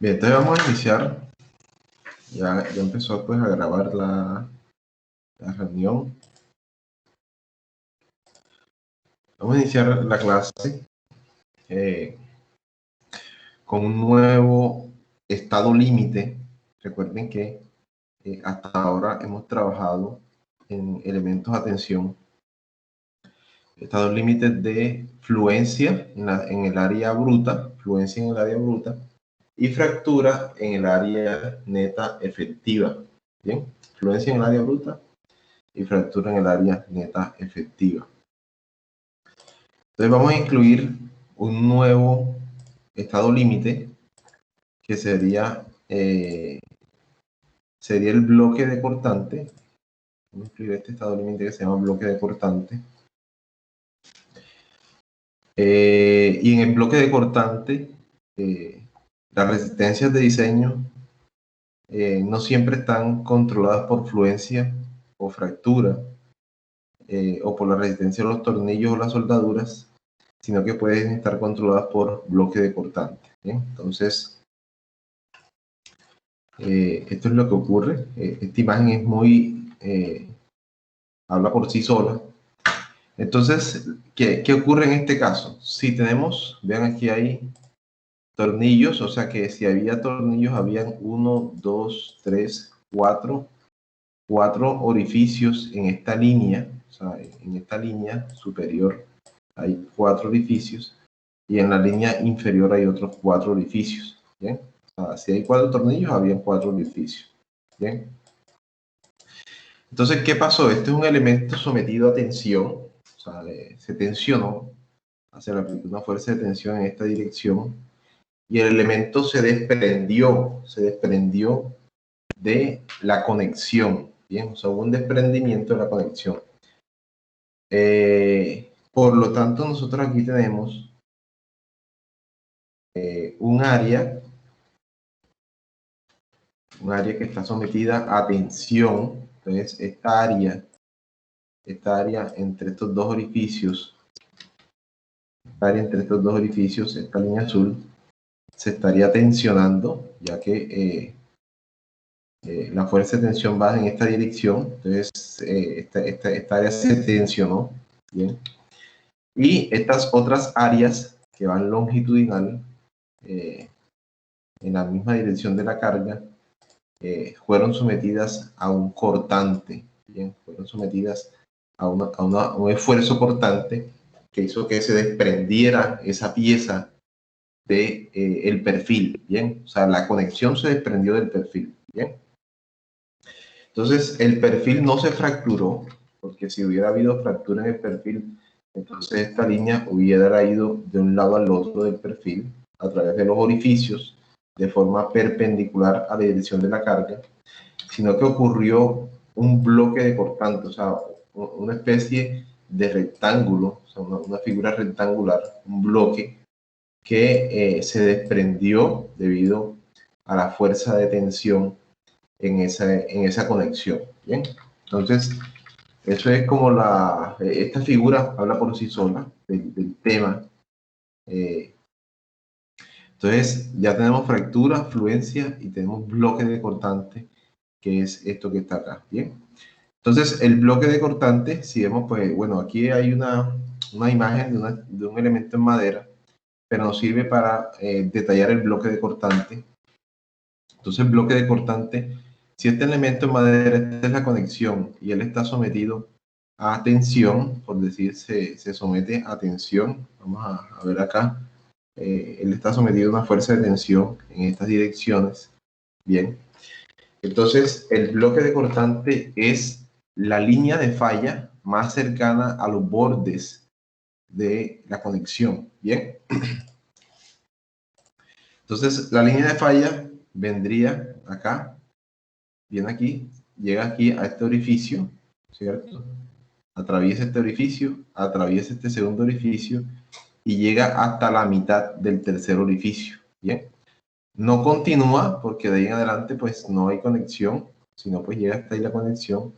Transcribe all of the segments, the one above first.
Bien, entonces vamos a iniciar. Ya empezó pues a grabar la reunión. Vamos a iniciar la clase con un nuevo estado límite. Recuerden que hasta ahora hemos trabajado en elementos de atención, estados límites de fluencia en el área bruta, fluencia en el área bruta, y fractura en el área neta efectiva. Bien, fluencia en el área bruta y fractura en el área neta efectiva. Entonces vamos a incluir un nuevo estado límite que sería el bloque de cortante. Vamos a incluir este estado límite que se llama bloque de cortante. Y en el bloque de cortante, las resistencias de diseño no siempre están controladas por fluencia o fractura, o por la resistencia de los tornillos o las soldaduras, sino que pueden estar controladas por bloque de cortante. ¿Bien? Entonces, esto es lo que ocurre. Esta imagen es muy, habla por sí sola. Entonces, ¿qué ocurre en este caso? Si tenemos, vean aquí hay tornillos, o sea que si había tornillos, habían 1, 2, 3, 4 orificios en esta línea, o sea, en esta línea superior hay 4 orificios y en la línea inferior hay otros 4 orificios. ¿Bien? O sea, si hay 4 tornillos, había 4 orificios. ¿Bien? Entonces, ¿qué pasó? Este es un elemento sometido a tensión, o sea, se tensionó, se le aplicó una fuerza de tensión en esta dirección y el elemento se desprendió de la conexión. Bien, o sea, hubo un desprendimiento de la conexión. Por lo tanto, nosotros aquí tenemos un área que está sometida a tensión. Entonces, esta área entre estos dos orificios, esta línea azul, se estaría tensionando, ya que la fuerza de tensión va en esta dirección. Entonces, esta área se tensionó. ¿Bien? Y estas otras áreas que van longitudinal, en la misma dirección de la carga, fueron sometidas a un cortante. Bien, fueron sometidas a un esfuerzo cortante que hizo que se desprendiera esa pieza de el perfil. Bien, o sea, la conexión se desprendió del perfil. Bien, entonces el perfil no se fracturó, porque si hubiera habido fractura en el perfil, entonces esta línea hubiera ido de un lado al otro del perfil a través de los orificios de forma perpendicular a la dirección de la carga, sino que ocurrió un bloque de cortante, o sea, una especie de rectángulo, o sea, una figura rectangular, un bloque que se desprendió debido a la fuerza de tensión en esa conexión. Bien, entonces eso es como esta figura habla por sí sola del tema. Entonces ya tenemos fractura, fluencia y tenemos bloque de cortante, que es esto que está acá. Bien, entonces el bloque de cortante, si vemos, pues bueno, aquí hay una imagen de un elemento en madera, pero nos sirve para detallar el bloque de cortante. Entonces el bloque de cortante, si este elemento en madera, esta es la conexión y él está sometido a tensión, por decir, se somete a tensión. Vamos a ver acá, él está sometido a una fuerza de tensión en estas direcciones. Bien, entonces el bloque de cortante es la línea de falla más cercana a los bordes de la conexión. Bien, entonces la línea de falla vendría acá, viene aquí, llega aquí a este orificio, ¿cierto? Atraviesa este orificio, atraviesa este segundo orificio y llega hasta la mitad del tercer orificio. Bien, no continúa porque de ahí en adelante pues no hay conexión, sino pues llega hasta ahí la conexión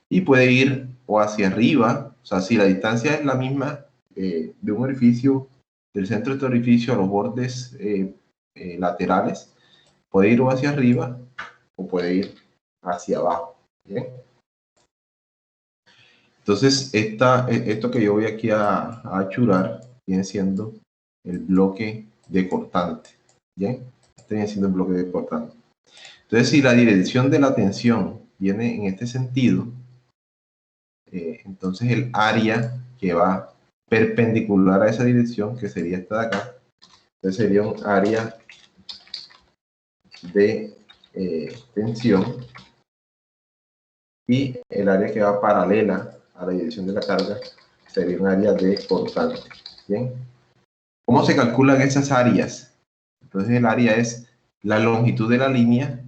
y puede ir o hacia arriba, o sea, si la distancia es la misma de un orificio, del centro de este orificio a los bordes laterales, Puede ir o hacia arriba o puede ir hacia abajo. ¿Bien? Entonces, esto que yo voy aquí a achurar viene siendo el bloque de cortante. ¿Bien? Este viene siendo el bloque de cortante. Entonces, si la dirección de la tensión viene en este sentido, entonces el área que va perpendicular a esa dirección, que sería esta de acá, entonces sería un área de tensión, y el área que va paralela a la dirección de la carga sería un área de cortante. ¿Bien? ¿Cómo se calculan esas áreas? Entonces el área es la longitud de la línea,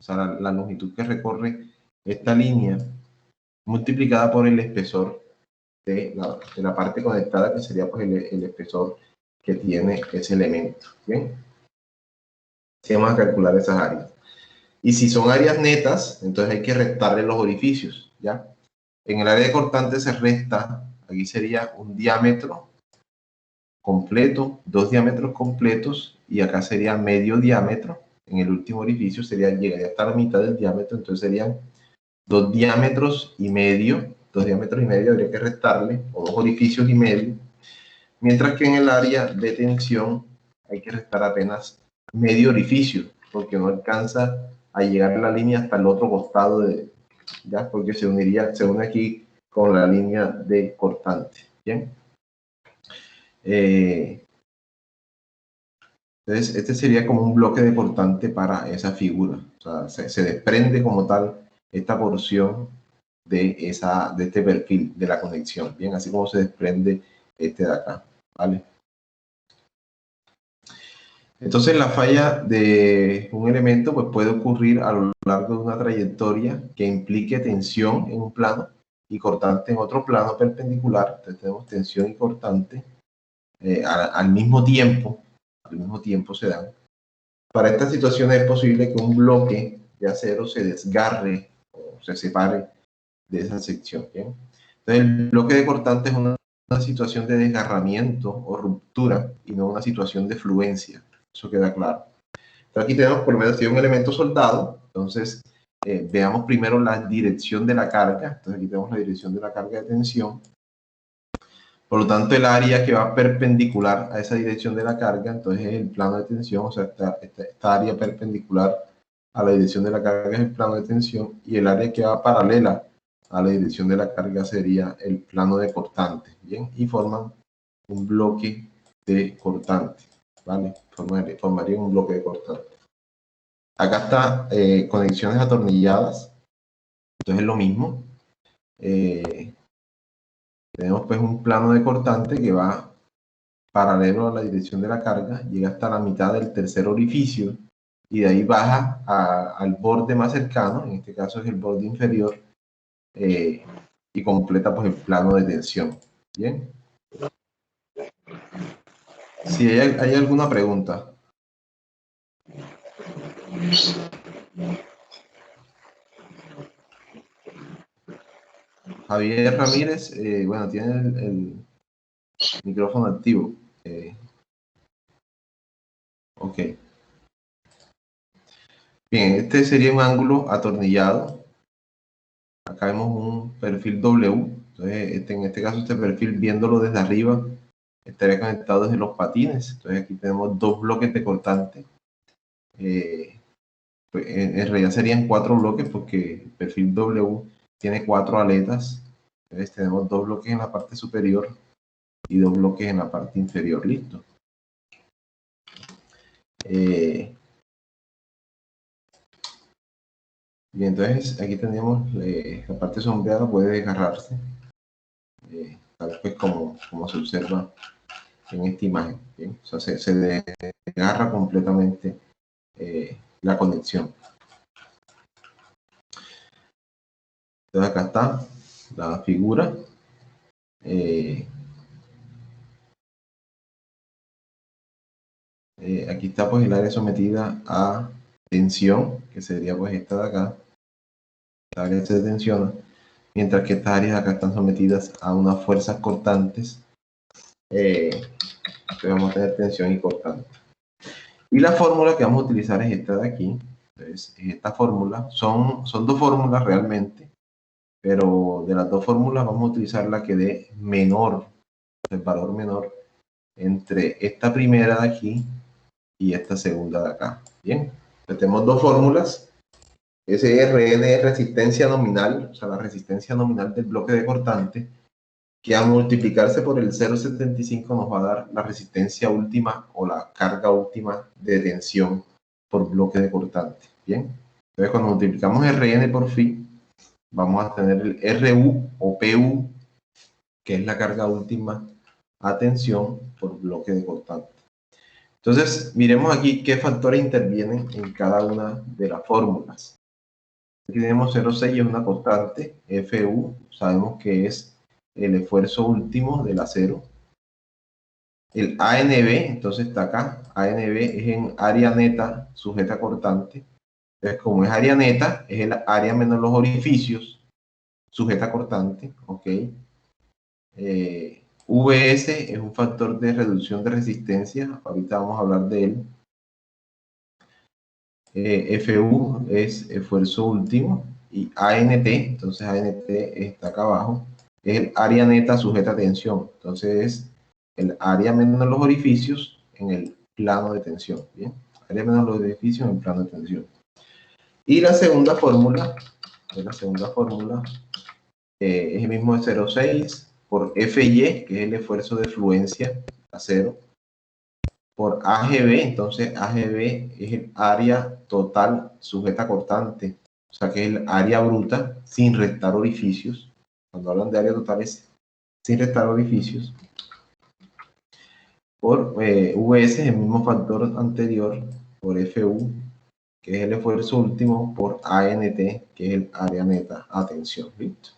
o sea, la longitud que recorre esta línea, multiplicada por el espesor de la parte conectada, que sería pues el espesor que tiene ese elemento. ¿Bien? Así vamos a calcular esas áreas. Y si son áreas netas, entonces hay que restarle los orificios, ¿ya? En el área de cortante se resta, aquí sería un diámetro completo, 2 diámetros completos, y acá sería medio diámetro. En el último orificio llegaría hasta la mitad del diámetro, entonces serían 2 diámetros y medio. 2 diámetros y medio habría que restarle, o 2 orificios y medio. Mientras que en el área de tensión hay que restar apenas medio orificio, porque no alcanza a llegar la línea hasta el otro costado, ¿ya? Porque se une aquí con la línea de cortante. ¿Bien? Entonces, este sería como un bloque de cortante para esa figura. O sea, se desprende como tal esta porción de este perfil de la conexión. Bien, así como se desprende este de acá. ¿Vale? Entonces, la falla de un elemento pues, puede ocurrir a lo largo de una trayectoria que implique tensión en un plano y cortante en otro plano perpendicular. Entonces, tenemos tensión y cortante al mismo tiempo se dan. Para estas situaciones es posible que un bloque de acero se desgarre o se separe de esa sección. ¿Bien? Entonces, el bloque de cortante es una situación de desgarramiento o ruptura y no una situación de fluencia. Eso queda claro. Entonces, aquí tenemos por lo menos un elemento soldado. Entonces, veamos primero la dirección de la carga. Entonces, aquí tenemos la dirección de la carga de tensión. Por lo tanto, el área que va perpendicular a esa dirección de la carga, entonces es el plano de tensión, o sea, esta área perpendicular a la dirección de la carga es el plano de tensión, y el área que va paralela a la dirección de la carga sería el plano de cortante, ¿bien? Y forman un bloque de cortante, ¿vale? Formaría un bloque de cortante. Acá está conexiones atornilladas, entonces es lo mismo. Tenemos pues un plano de cortante que va paralelo a la dirección de la carga, llega hasta la mitad del tercer orificio y de ahí baja al borde más cercano, en este caso es el borde inferior, y completa pues el plano de tensión. Bien. Si hay alguna pregunta. Javier Ramírez, bueno, tiene el micrófono activo. Ok. Bien, este sería un ángulo atornillado. Acá vemos un perfil W. Entonces, en este caso, este perfil, viéndolo desde arriba, estaría conectado desde los patines. Entonces, aquí tenemos 2 bloques de cortante. Pues, en realidad serían 4 bloques porque el perfil W tiene 4 aletas. Entonces, tenemos 2 bloques en la parte superior y 2 bloques en la parte inferior. Listo. Bien, entonces aquí tenemos la parte sombreada, puede desgarrarse, tal vez como se observa en esta imagen. ¿Bien? O sea, se desgarra completamente la conexión. Entonces acá está la figura. Aquí está pues el área sometida a tensión, que sería pues esta de acá. Esta área se tensiona, mientras que estas áreas acá están sometidas a unas fuerzas cortantes. Vamos a tener tensión y cortante. Y la fórmula que vamos a utilizar es esta de aquí. Entonces, esta fórmula, son dos fórmulas realmente, pero de las dos fórmulas vamos a utilizar la que dé menor, el valor menor entre esta primera de aquí y esta segunda de acá. Bien, entonces tenemos dos fórmulas. SRN es resistencia nominal, o sea, la resistencia nominal del bloque de cortante, que al multiplicarse por el 0,75 nos va a dar la resistencia última o la carga última de tensión por bloque de cortante. Bien, entonces cuando multiplicamos Rn por phi, vamos a tener el Ru o Pu, que es la carga última a tensión por bloque de cortante. Entonces, miremos aquí qué factores intervienen en cada una de las fórmulas. Aquí tenemos 0,6, es una constante, Fu, sabemos que es el esfuerzo último del acero. El ANB, entonces está acá, ANB es en área neta sujeta cortante. Entonces, como es área neta, es el área menos los orificios sujeta cortante, ¿ok? VS es un factor de reducción de resistencia, ahorita vamos a hablar de él. FU es esfuerzo último y ANT, entonces ANT está acá abajo, es el área neta sujeta a tensión, entonces es el área menos los orificios en el plano de tensión, ¿bien? Área menos los orificios en el plano de tensión. Y la segunda fórmula, es el mismo de 0,6 por FY, que es el esfuerzo de fluencia acero, por AGB, entonces AGB es el área total sujeta cortante, o sea que es el área bruta sin restar orificios. Cuando hablan de área total es sin restar orificios. Por VS, el mismo factor anterior, por FU, que es el esfuerzo último, por ANT, que es el área neta a tensión. ¿Listo?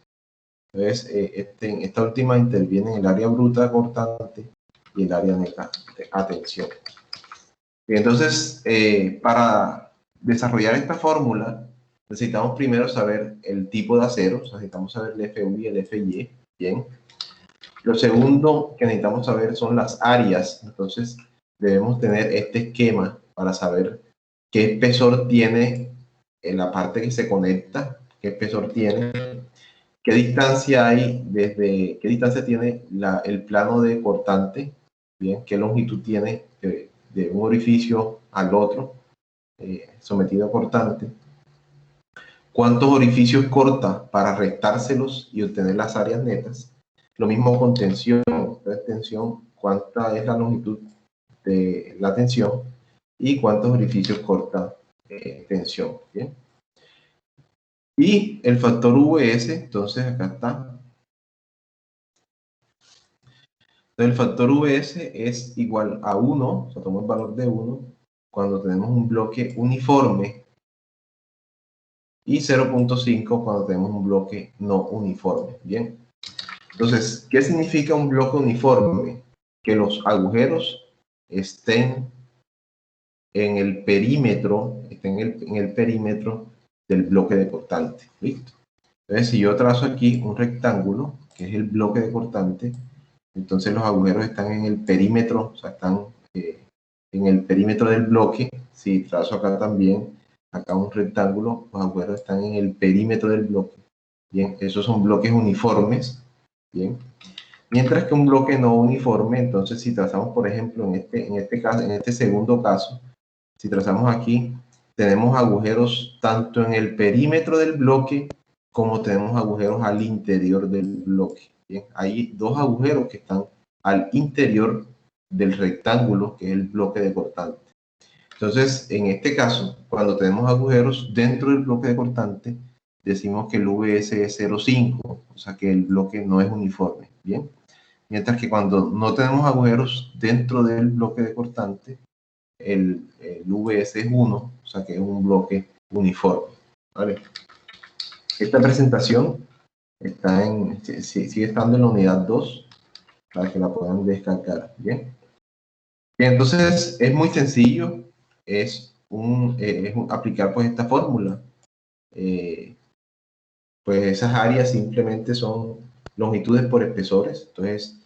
Entonces, esta última interviene en el área bruta cortante y el área neta a tensión. Entonces, para desarrollar esta fórmula, necesitamos primero saber el tipo de acero, o sea, necesitamos saber el FU y el FY, bien. Lo segundo que necesitamos saber son las áreas, entonces debemos tener este esquema para saber qué espesor tiene en la parte que se conecta, qué espesor tiene, qué distancia hay qué distancia tiene el plano de cortante, bien, qué longitud tiene de un orificio al otro sometido a cortante, cuántos orificios corta para restárselos y obtener las áreas netas. Lo mismo con tensión, entonces tensión, cuánta es la longitud de la tensión y cuántos orificios corta tensión. ¿Bien? Y el factor VS, entonces acá está. Entonces el factor VS es igual a 1, o sea, tomamos el valor de 1 cuando tenemos un bloque uniforme y 0.5 cuando tenemos un bloque no uniforme. Bien, entonces, ¿qué significa un bloque uniforme? Que los agujeros estén en el perímetro, del bloque de cortante. ¿Listo? Entonces, si yo trazo aquí un rectángulo, que es el bloque de cortante, entonces los agujeros están en el perímetro, o sea, están en el perímetro del bloque. Si trazo acá también, acá un rectángulo, los agujeros están en el perímetro del bloque. Bien, esos son bloques uniformes. Bien, mientras que un bloque no uniforme, entonces si trazamos, por ejemplo, en este segundo caso, si trazamos aquí, tenemos agujeros tanto en el perímetro del bloque como tenemos agujeros al interior del bloque. Bien, hay dos agujeros que están al interior del rectángulo, que es el bloque de cortante. Entonces, en este caso, cuando tenemos agujeros dentro del bloque de cortante, decimos que el VS es 0,5, o sea que el bloque no es uniforme. Bien, mientras que cuando no tenemos agujeros dentro del bloque de cortante, el VS es 1, o sea que es un bloque uniforme. ¿Vale? Esta presentación sigue estando en la unidad 2 para que la puedan descargar. Bien, entonces es muy sencillo, es aplicar pues esta fórmula. Pues esas áreas simplemente son longitudes por espesores, entonces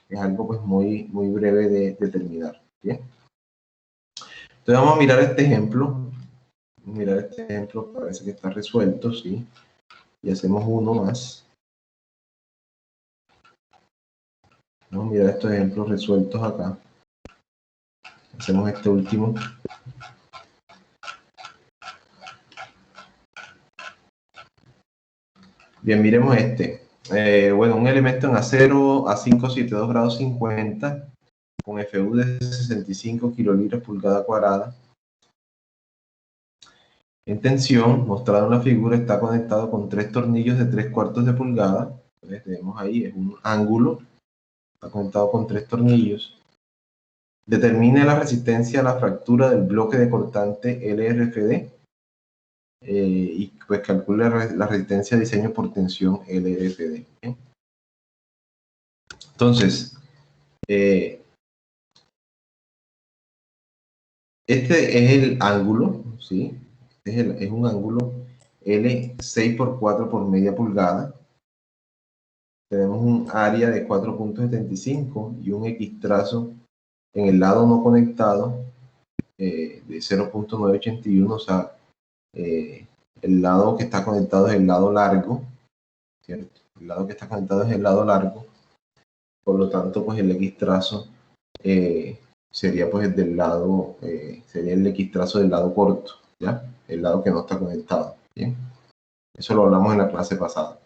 es algo pues muy breve de determinar. ¿Bien? Entonces vamos a mirar este ejemplo. Mirar este ejemplo, parece que está resuelto, ¿sí? Y hacemos uno más. Vamos a mirar estos ejemplos resueltos acá. Hacemos este último. Bien, miremos este. Bueno, un elemento en acero a 572 grados 50 con FU de 65 kilolibras pulgada cuadrada. En tensión, mostrado en la figura, está conectado con 3 tornillos de 3/4 de pulgada. Entonces tenemos ahí, es un ángulo, está conectado con 3 tornillos. Determine la resistencia a la fractura del bloque de cortante LRFD y pues calcule la resistencia de diseño por tensión LRFD. ¿Bien? Entonces, este es el ángulo, ¿sí? Es un ángulo L 6x4 por media pulgada. Tenemos un área de 4.75 y un X trazo en el lado no conectado de 0.981, o sea, el lado que está conectado es el lado largo, ¿cierto? El lado que está conectado es el lado largo, por lo tanto, pues el X trazo sería pues del lado, sería el X trazo del lado corto, ¿ya? El lado que no está conectado, ¿bien? Eso lo hablamos en la clase pasada.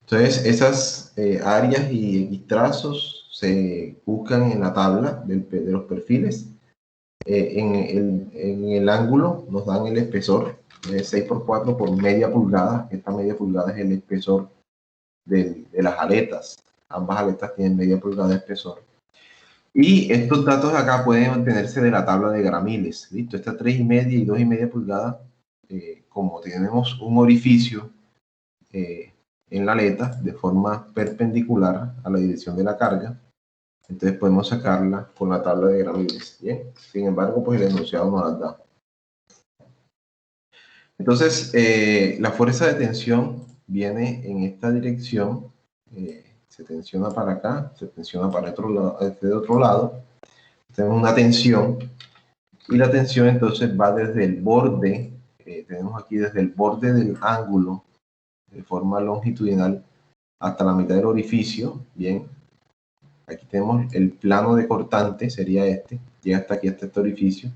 Entonces, esas áreas y X trazos se buscan en la tabla de los perfiles. En el ángulo nos dan el espesor de 6x4 por media pulgada. Esta media pulgada es el espesor de las aletas. Ambas aletas tienen media pulgada de espesor. Y estos datos acá pueden obtenerse de la tabla de gramiles. ¿Listo? Esta 3,5 y 2,5 pulgadas, como tenemos un orificio en la aleta de forma perpendicular a la dirección de la carga, entonces podemos sacarla con la tabla de gramiles. Bien, sin embargo, pues el enunciado no las da. Entonces, la fuerza de tensión viene en esta dirección, se tensiona para acá, se tensiona para este otro lado, tenemos una tensión, y la tensión entonces va desde el borde, tenemos aquí desde el borde del ángulo, de forma longitudinal, hasta la mitad del orificio. Bien, aquí tenemos el plano de cortante, sería este, llega hasta aquí, hasta este orificio.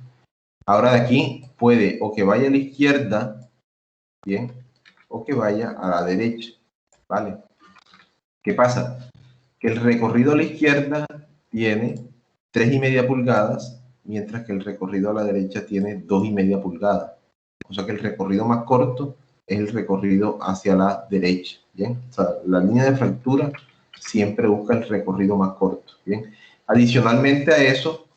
Ahora de aquí puede o que vaya a la izquierda, bien, o que vaya a la derecha, ¿vale? ¿Qué pasa? Que el recorrido a la izquierda tiene 3,5 pulgadas, mientras que el recorrido a la derecha tiene 2,5 pulgadas. O sea que el recorrido más corto es el recorrido hacia la derecha, ¿bien? O sea, la línea de fractura siempre busca el recorrido más corto, ¿bien? Adicionalmente a eso,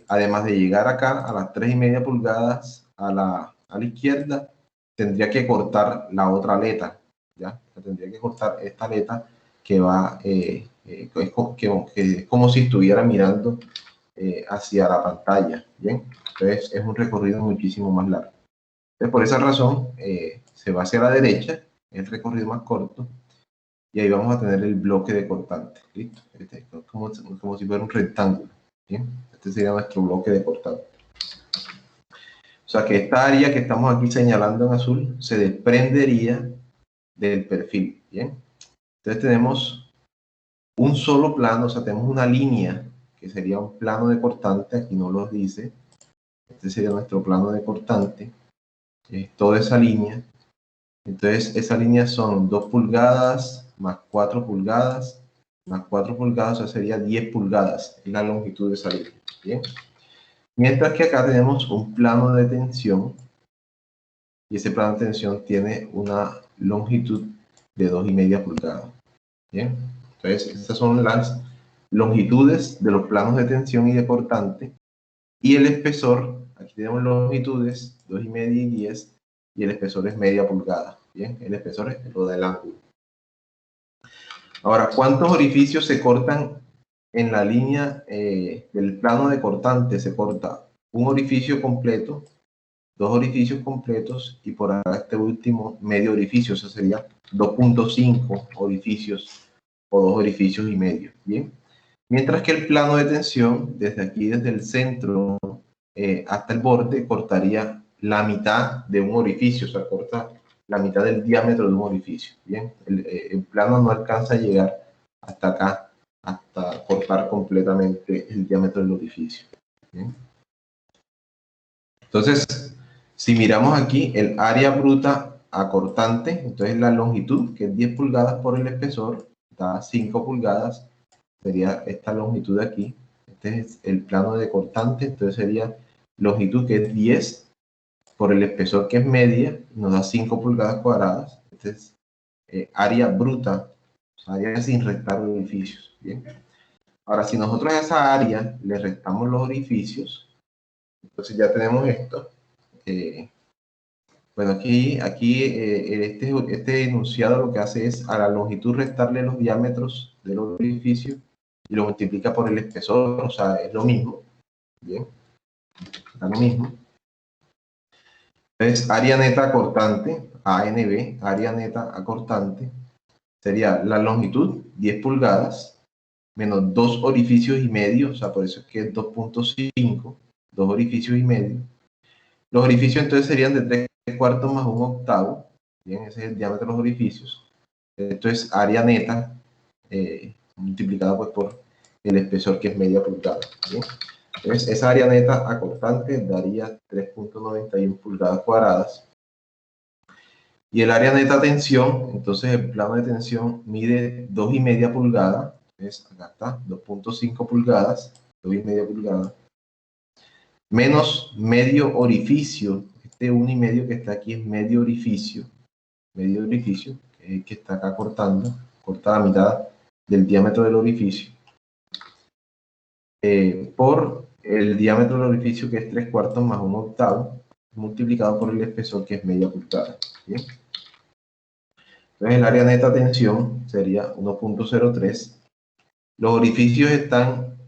además de llegar acá a las 3,5 pulgadas a la izquierda, tendría que cortar la otra aleta, ¿ya? Tendría que cortar esta aleta que va, que es como si estuviera mirando hacia la pantalla, ¿bien? Entonces es un recorrido muchísimo más largo. Entonces, por esa razón, se va hacia la derecha, el recorrido más corto, y ahí vamos a tener el bloque de cortante, ¿listo? Este, como si fuera un rectángulo, ¿bien? Este sería nuestro bloque de cortante. O sea que esta área que estamos aquí señalando en azul se desprendería del perfil, ¿bien? Entonces tenemos un solo plano, o sea, tenemos una línea que sería un plano de cortante, aquí no lo dice, este sería nuestro plano de cortante, es toda esa línea. Entonces esa línea son 2 pulgadas más 4 pulgadas más 4 pulgadas, o sea, sería 10 pulgadas en la longitud de esa línea, ¿bien? Mientras que acá tenemos un plano de tensión, y ese plano de tensión tiene una longitud de 2,5 pulgadas, ¿bien? Entonces, estas son las longitudes de los planos de tensión y de cortante, y el espesor, aquí tenemos longitudes, 2,5 y 10, y el espesor es media pulgada, ¿bien? El espesor es lo del ángulo. Ahora, ¿cuántos orificios se cortan en la línea del plano de cortante? Se corta un orificio completo, 2 orificios completos, y por acá este último medio orificio, eso sería 2,5 orificios o 2 orificios y medio, ¿bien? Mientras que el plano de tensión, desde aquí, desde el centro hasta el borde, cortaría la mitad de un orificio, o sea, corta la mitad del diámetro de un orificio. Bien, el plano no alcanza a llegar hasta acá, hasta cortar completamente el diámetro del orificio. Bien. Entonces, si miramos aquí el área bruta acortante, entonces la longitud, que es 10 pulgadas por el espesor, da 5 pulgadas, sería esta longitud de aquí. Este es el plano de cortante, entonces sería longitud que es 10 por el espesor que es media, nos da 5 pulgadas cuadradas. Este es área bruta, área sin restar orificios. Bien. Ahora, si nosotros a esa área le restamos los orificios, entonces ya tenemos esto. Bueno, este enunciado lo que hace es a la longitud restarle los diámetros del orificio y lo multiplica por el espesor, o sea, es lo mismo. Bien, da lo mismo. Entonces, área neta acortante, ANB, área neta acortante, sería la longitud, 10 pulgadas, menos 2 orificios y medio, o sea, por eso es que es 2.5, 2 orificios y medio. Los orificios entonces serían de 3 cuartos más 1 octavo, bien, ese es el diámetro de los orificios. Esto es área neta, multiplicada pues por el espesor que es media pulgada, ¿bien? Entonces, esa área neta acortante daría 3.91 pulgadas cuadradas. Y el área neta tensión, entonces el plano de tensión mide 2,5 pulgadas. Entonces, acá está, 2.5 pulgadas, 2,5 pulgadas. Menos medio orificio. Este 1,5 que está aquí es medio orificio. Medio orificio, que está acá cortando. Corta la mitad del diámetro del orificio. Por el diámetro del orificio, que es 3 cuartos más 1 octavo, multiplicado por el espesor, que es media pulgada. ¿Bien? Entonces el área neta tensión sería 1.03. Los orificios están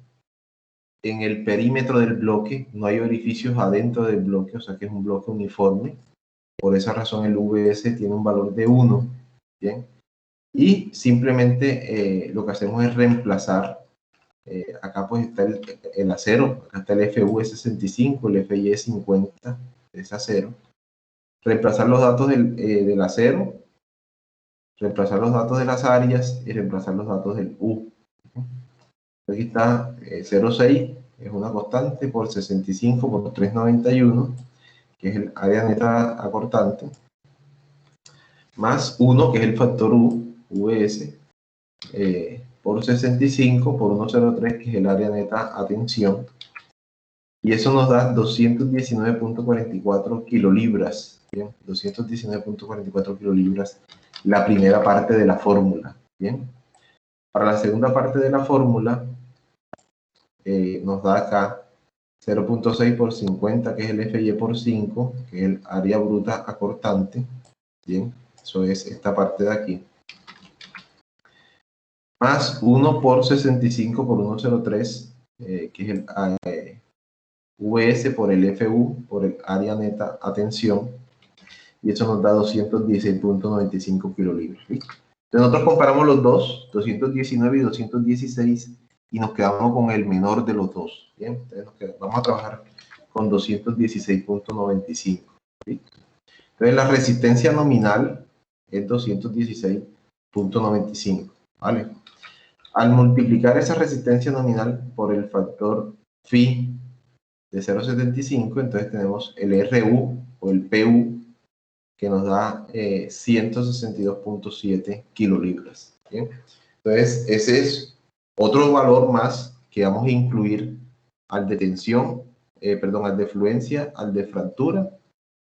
en el perímetro del bloque, no hay orificios adentro del bloque, o sea que es un bloque uniforme. Por esa razón el VS tiene un valor de 1. ¿Bien? Y simplemente lo que hacemos es reemplazar. Acá pues está el acero, acá está el FU65, el FY50, es acero. Reemplazar los datos del acero, reemplazar los datos de las áreas y reemplazar los datos del U. Aquí está 0,6, es una constante, por 65 por 391, que es el área neta acortante, más 1, que es el factor U, VS, por 65 por 103, que es el área neta a tensión, y eso nos da 219.44 kilolibras. Bien, 219.44 kilolibras, la primera parte de la fórmula. Bien, para la segunda parte de la fórmula nos da acá 0.6 por 50, que es el FY por 5, que es el área bruta acortante. Bien, eso es esta parte de aquí. Más 1 por 65 por 103, que es el VS por el FU, por el área neta a tensión, y eso nos da 216.95 kilolibras. ¿Sí? Entonces nosotros comparamos los dos, 219 y 216, y nos quedamos con el menor de los dos. Bien, entonces vamos a trabajar con 216.95. ¿Sí? Entonces la resistencia nominal es 216.95. ¿Vale? Al multiplicar esa resistencia nominal por el factor phi de 0,75, entonces tenemos el RU o el PU, que nos da 162.7 kilolibras. ¿Bien? Entonces, ese es otro valor más que vamos a incluir al de tensión, al de fluencia, al de fractura,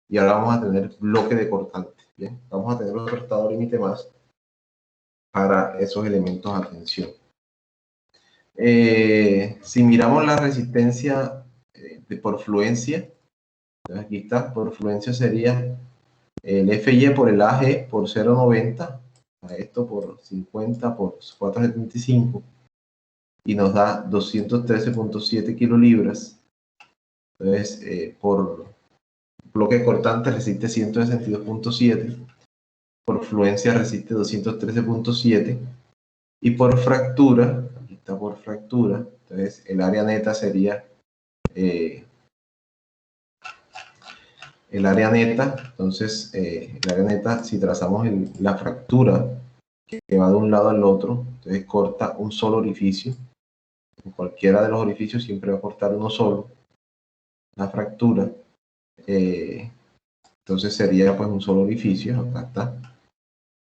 y ahora vamos a tener bloque de cortante. ¿Bien? Vamos a tener otro estado límite más para esos elementos a tensión. Si miramos la resistencia por fluencia, entonces aquí está, por fluencia sería el FY por el AG por 0,90, esto por 50 por 475, y nos da 213.7 kilolibras. Entonces, por bloque cortante resiste 162.7, por fluencia resiste 213.7, y por fractura, aquí está por fractura. Entonces el área neta sería el área neta. Entonces el área neta, si trazamos la fractura que va de un lado al otro, entonces corta un solo orificio. En cualquiera de los orificios siempre va a cortar uno solo. La fractura. Entonces sería pues un solo orificio. Acá está.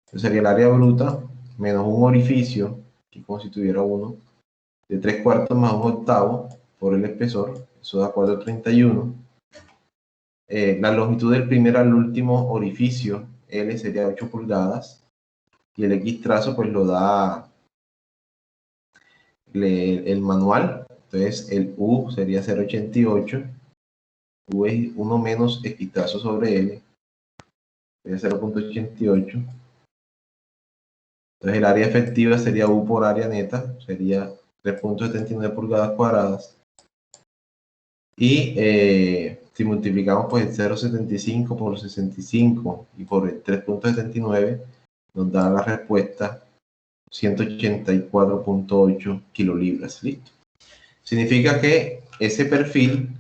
Entonces sería el área bruta menos un orificio, aquí como si tuviera uno, de 3/4 más un octavo por el espesor. Eso da 431. La longitud del primer al último orificio, L, sería 8 pulgadas. Y el X trazo pues lo da el manual. Entonces el U sería 0,88. U es 1 menos X trazo sobre L. Sería 0,88. Entonces el área efectiva sería U por área neta. Sería 3,79 pulgadas cuadradas. Y si multiplicamos pues el 0,75 por 65 y por el 3,79, nos da la respuesta 184,8 kilolibras. Listo. Significa que este perfil,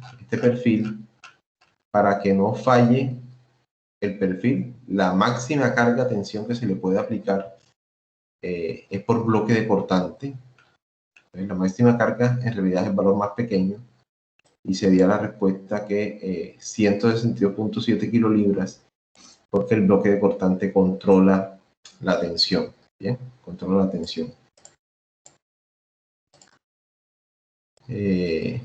para que no falle el perfil, la máxima carga tensión que se le puede aplicar es por bloque de cortante. La máxima carga en realidad es el valor más pequeño y sería la respuesta que 162,7 kilolibras, porque el bloque de cortante controla la tensión. Bien, controla la tensión. Bien,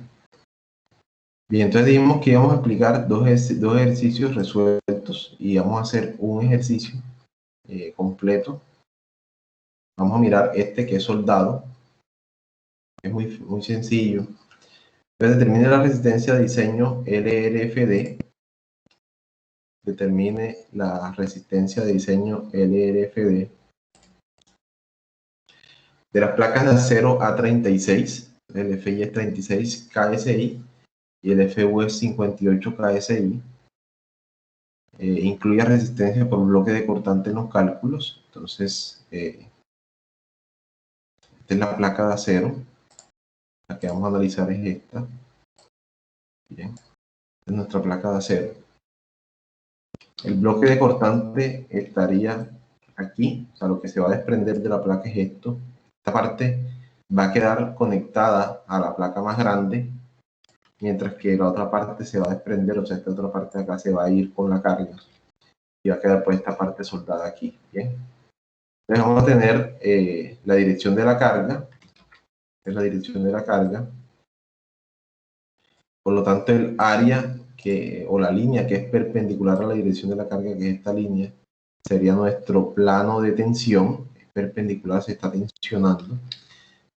entonces dijimos que íbamos a aplicar dos ejercicios resueltos y vamos a hacer un ejercicio completo. Vamos a mirar este que es soldado. Es muy sencillo. Entonces determine la resistencia de diseño LRFD. Determine la resistencia de diseño LRFD de las placas de acero A36. El FI es 36 KSI y el FU es 58 KSI. Incluye resistencia por bloque de cortante en los cálculos. Entonces, esta es la placa de acero. La que vamos a analizar es esta. Bien, esta es nuestra placa de acero. El bloque de cortante estaría aquí, o sea, lo que se va a desprender de la placa es esto. Esta parte va a quedar conectada a la placa más grande, mientras que la otra parte se va a desprender, o sea, esta otra parte de acá se va a ir con la carga y va a quedar pues esta parte soldada aquí. Bien, entonces vamos a tener la dirección de la carga, es la dirección de la carga. Por lo tanto, el área o la línea que es perpendicular a la dirección de la carga, que es esta línea, sería nuestro plano de tensión. Es perpendicular, se está tensionando.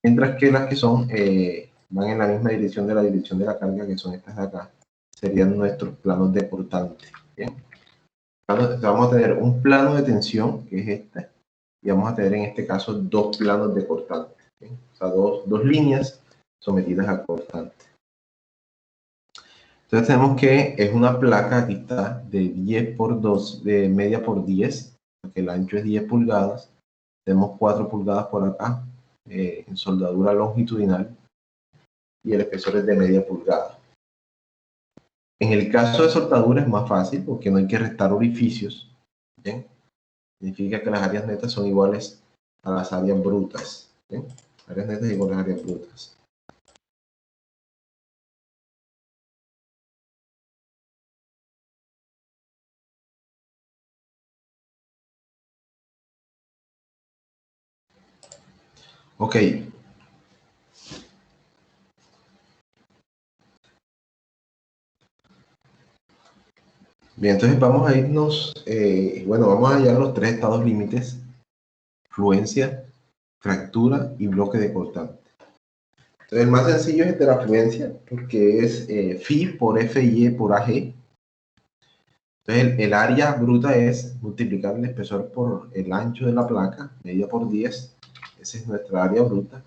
Mientras que las que son van en la misma dirección de la carga, que son estas de acá, serían nuestros planos de cortante. Bien. Vamos a tener un plano de tensión, que es este, y vamos a tener en este caso dos planos de cortante. Bien. O sea, dos líneas sometidas a cortante. Entonces tenemos que es una placa, aquí está, de 10 por 2, de media por 10, porque el ancho es 10 pulgadas. Tenemos 4 pulgadas por acá, en soldadura longitudinal, y el espesor es de media pulgada. En el caso de soldadura es más fácil, porque no hay que restar orificios. ¿Bien? Significa que las áreas netas son iguales a las áreas brutas. ¿Bien? Áreas netas iguales a áreas brutas. Ok. Bien, entonces vamos a irnos, bueno, vamos a hallar los tres estados límites: fluencia, fractura y bloque de cortante. Entonces el más sencillo es el de la fluencia, porque es Phi por FI por AG. Entonces el área bruta es multiplicar el espesor por el ancho de la placa, media por 10. Esa es nuestra área bruta.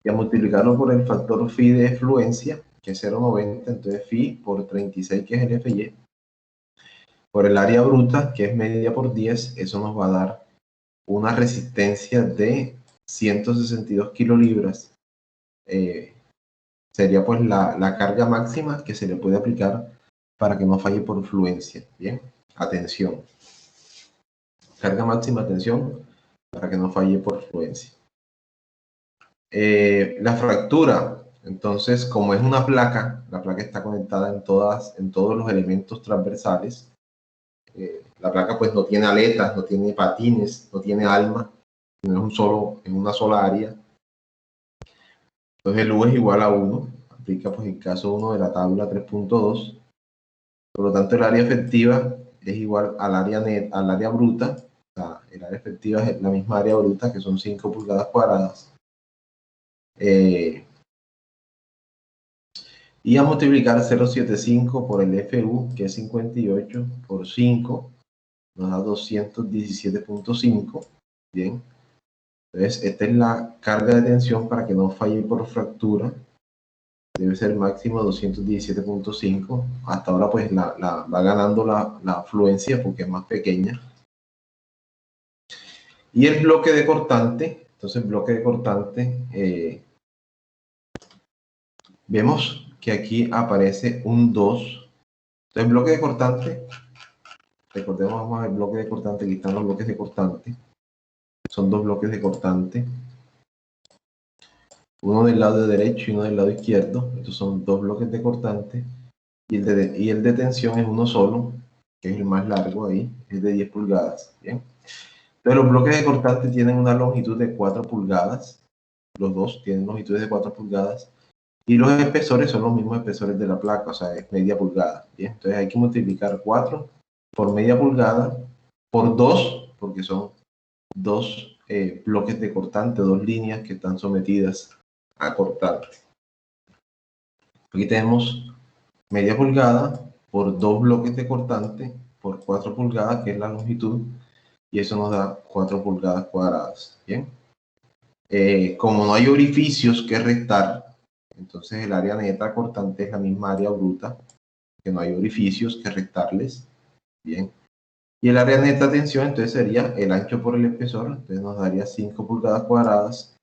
Y a multiplicarlo por el factor Phi de fluencia, que es 0,90, entonces Phi por 36, que es el FY, por el área bruta, que es media por 10, eso nos va a dar una resistencia de 162 kilolibras, sería pues la carga máxima que se le puede aplicar para que no falle por fluencia. Bien, atención. Carga máxima, atención, para que no falle por fluencia. La fractura, entonces, como es una placa, la placa está conectada en todos los elementos transversales. La placa pues no tiene aletas, no tiene patines, no tiene alma, no es en una sola área. Entonces el U es igual a 1, aplica pues el caso 1 de la tabla 3.2. Por lo tanto, el área efectiva es igual al área al área bruta. O sea, el área efectiva es la misma área bruta, que son 5 pulgadas cuadradas. Y a multiplicar 0,75 por el FU, que es 58, por 5, nos da 217.5. Bien. Entonces, esta es la carga de tensión para que no falle por fractura. Debe ser máximo 217.5. Hasta ahora pues va ganando la fluencia porque es más pequeña. Y el bloque de cortante, entonces el bloque de cortante, vemos que aquí aparece un 2. Entonces el bloque de cortante, recordemos, vamos al bloque de cortante, aquí están los bloques de cortante. Son dos bloques de cortante. Uno del lado derecho y uno del lado izquierdo. Estos son dos bloques de cortante. Y el de tensión es uno solo, que es el más largo ahí, es de 10 pulgadas. Bien. Entonces los bloques de cortante tienen una longitud de 4 pulgadas. Los dos tienen longitudes de 4 pulgadas. Y los espesores son los mismos espesores de la placa, o sea, es media pulgada. Bien, entonces hay que multiplicar 4 por media pulgada por 2, porque son dos bloques de cortante, dos líneas que están sometidas a cortante. Aquí tenemos media pulgada por dos bloques de cortante por 4 pulgadas, que es la longitud, y eso nos da 4 pulgadas cuadradas. Bien. Como no hay orificios que restar, entonces el área neta cortante es la misma área bruta, que no hay orificios que restarles. Bien. Y el área neta tensión, entonces sería el ancho por el espesor, entonces nos daría 5 pulgadas cuadradas.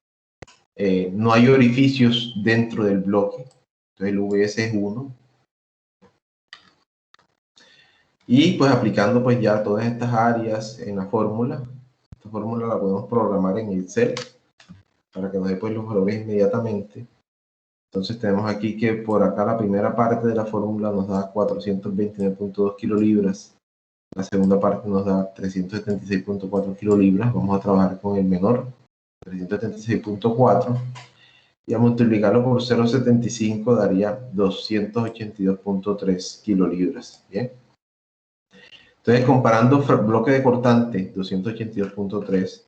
No hay orificios dentro del bloque, entonces el VS es 1. Y pues aplicando pues ya todas estas áreas en la fórmula, esta fórmula la podemos programar en Excel para que nos dé pues los valores inmediatamente. Entonces tenemos aquí que por acá la primera parte de la fórmula nos da 429.2 kilolibras, la segunda parte nos da 376.4 kilolibras, vamos a trabajar con el menor, 376.4, y a multiplicarlo por 0,75 daría 282.3 kilolibras. Bien. Entonces, comparando bloque de cortante 282.3,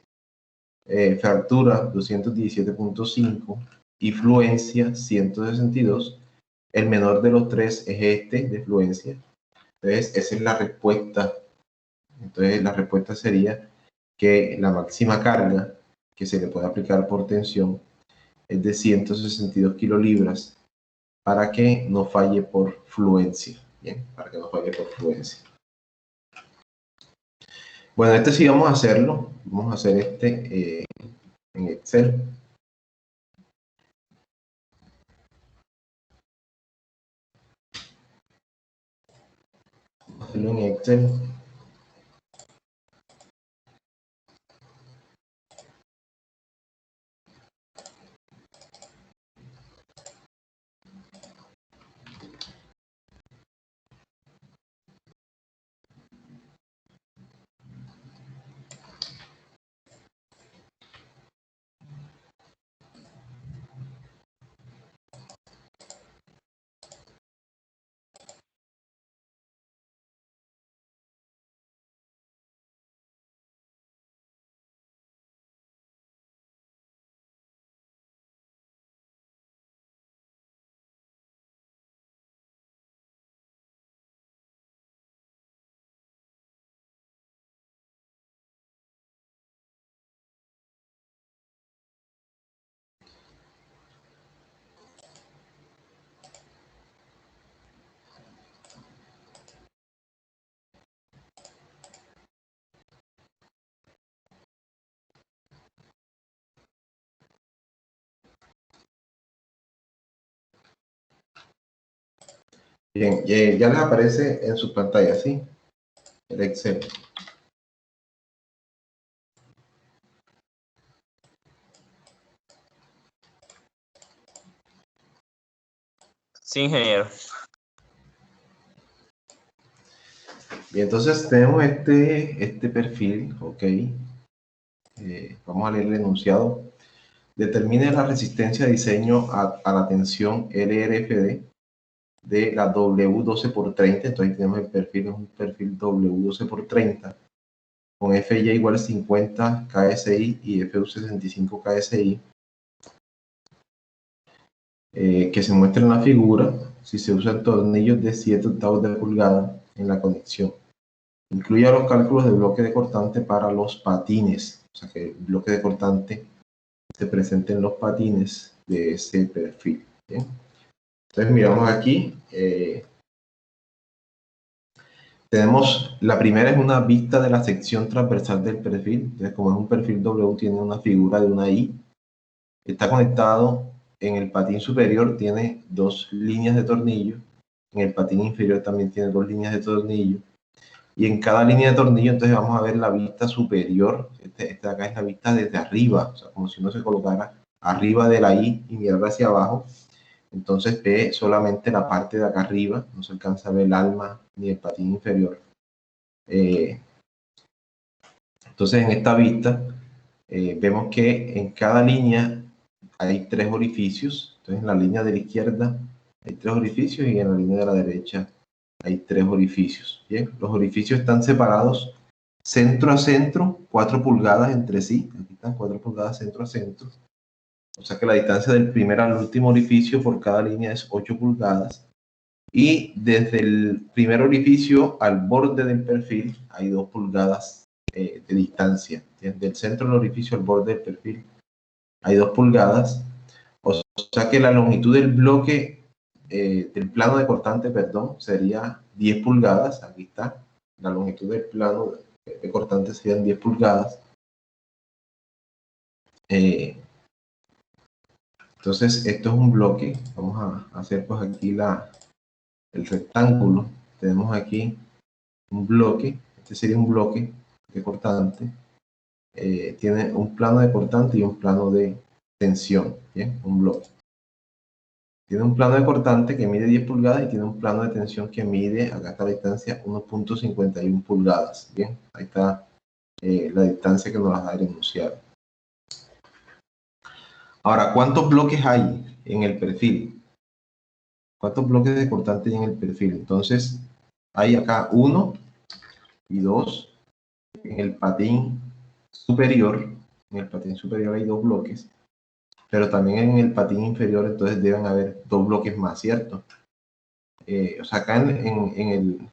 fractura 217.5 y fluencia 162, el menor de los tres es este de fluencia. Entonces, esa es la respuesta. Entonces, la respuesta sería que la máxima carga que se le puede aplicar por tensión es de 162 kilolibras para que no falle por fluencia. Bien, para que no falle por fluencia. Bueno, este sí vamos a hacerlo. Vamos a hacer este en Excel. Vamos a hacerlo en Excel. Bien, ya les aparece en su pantalla, ¿sí? El Excel. Sí, ingeniero. Y entonces tenemos este perfil, ok. Vamos a leer el enunciado. Determine la resistencia de diseño a la tensión LRFD de la W12x30. Entonces tenemos el perfil, es un perfil W12x30 con FY igual a 50 KSI y FU 65 KSI, que se muestra en la figura si se usan tornillos de 7/8 de pulgada en la conexión. Incluye los cálculos de bloque de cortante para los patines, o sea que el bloque de cortante se presente en los patines de ese perfil. ¿Bien? Entonces miramos aquí, tenemos, la primera es una vista de la sección transversal del perfil. Entonces, como es un perfil W, tiene una figura de una I. Está conectado en el patín superior, tiene dos líneas de tornillo. En el patín inferior también tiene dos líneas de tornillo. Y en cada línea de tornillo, entonces vamos a ver la vista superior. Este de acá es la vista desde arriba, o sea, como si uno se colocara arriba de la I y mirara hacia abajo. Entonces ve solamente la parte de acá arriba, no se alcanza a ver el alma ni el patín inferior. Entonces en esta vista vemos que en cada línea hay tres orificios. Entonces en la línea de la izquierda hay tres orificios y en la línea de la derecha hay tres orificios. Bien, los orificios están separados centro a centro, 4 pulgadas entre sí. Aquí están 4 pulgadas centro a centro. O sea que la distancia del primer al último orificio por cada línea es 8 pulgadas. Y desde el primer orificio al borde del perfil hay 2 pulgadas de distancia. Desde el centro del orificio al borde del perfil hay 2 pulgadas. O sea que la longitud del bloque, del plano de cortante, perdón, sería 10 pulgadas. Aquí está. La longitud del plano de cortante serían 10 pulgadas. Entonces, esto es un bloque. Vamos a hacer pues aquí el rectángulo. Tenemos aquí un bloque. Este sería un bloque de cortante. Tiene un plano de cortante y un plano de tensión. Bien, un bloque. Tiene un plano de cortante que mide 10 pulgadas y tiene un plano de tensión que mide, acá está la distancia, 1.51 pulgadas. Bien, ahí está la distancia que nos la da el enunciado. Ahora, ¿cuántos bloques hay en el perfil? ¿Cuántos bloques de cortante hay en el perfil? Entonces, hay acá 1 y 2 en el patín superior. En el patín superior hay 2 bloques, pero también en el patín inferior entonces deben haber 2 bloques más, ¿cierto? O sea, acá en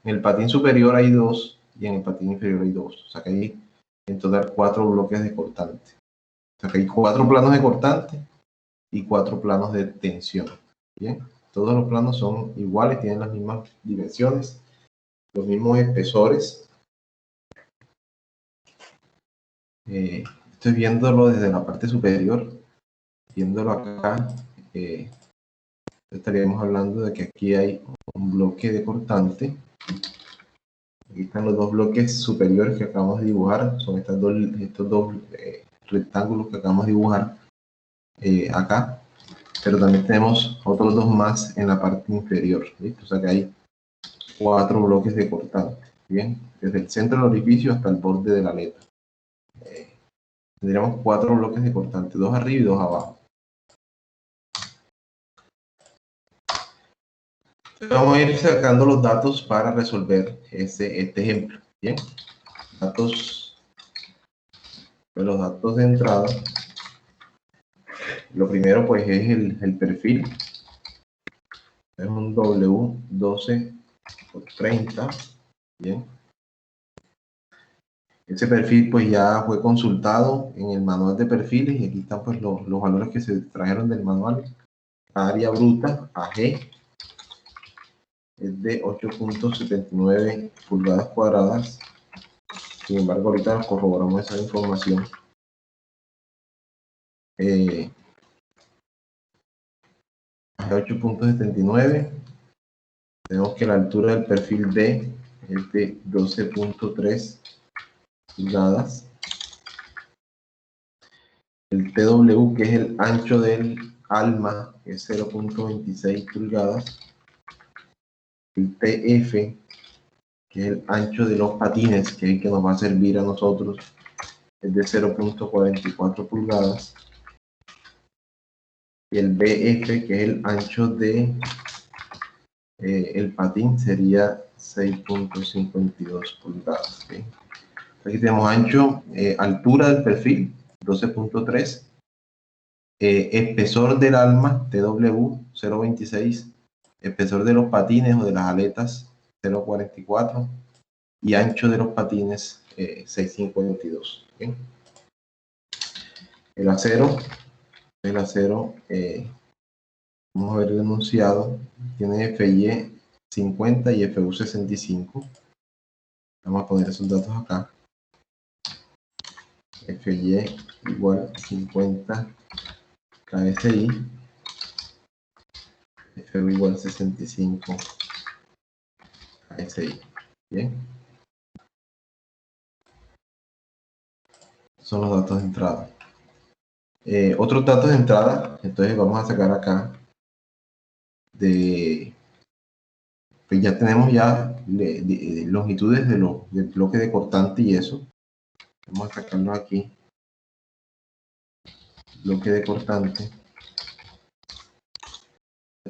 el patín superior hay 2 y en el patín inferior hay 2. O sea, que hay en total 4 bloques de cortante. O sea, que hay 4 planos de cortante y 4 planos de tensión. Bien, todos los planos son iguales, tienen las mismas dimensiones, los mismos espesores. Estoy viéndolo desde la parte superior, viéndolo acá, estaríamos hablando de que aquí hay un bloque de cortante. Aquí están los dos bloques superiores que acabamos de dibujar, son estos dos rectángulos que acabamos de dibujar acá, pero también tenemos otros dos más en la parte inferior, ¿listo? O sea que hay 4 bloques de cortante, ¿bien? Desde el centro del orificio hasta el borde de la aleta. Tendríamos 4 bloques de cortante, 2 arriba y 2 abajo. Vamos a ir sacando los datos para resolver este ejemplo, ¿bien? Los datos de entrada. Lo primero pues es el perfil. Es un W12x30, ¿bien? Ese perfil pues ya fue consultado en el manual de perfiles y aquí están pues los valores que se trajeron del manual. La área bruta AG es de 8.79 pulgadas cuadradas. Sin embargo, ahorita corroboramos esa información. AG 8.79 tenemos que la altura del perfil D es de 12.3 pulgadas. El TW, que es el ancho del alma, es 0.26 pulgadas. El TF, que es el ancho de los patines, que es el que nos va a servir a nosotros, es de 0.44 pulgadas. Y el BF, que es el ancho de el patín, sería 6.52 pulgadas. ¿Okay? Aquí tenemos ancho, altura del perfil, 12.3. Espesor del alma, TW, 0.26. Espesor de los patines o de las aletas, 0.44. Y ancho de los patines, 6.52. ¿Okay? El acero, vamos a ver el enunciado, tiene FY 50 y FU 65. Vamos a poner esos datos acá. FY igual 50 KSI, FU igual 65 KSI. Bien. Son los datos de entrada. Otros datos de entrada, entonces vamos a sacar acá de, pues ya tenemos ya longitudes del bloque de cortante y eso. Vamos a sacarlo aquí. Bloque de cortante.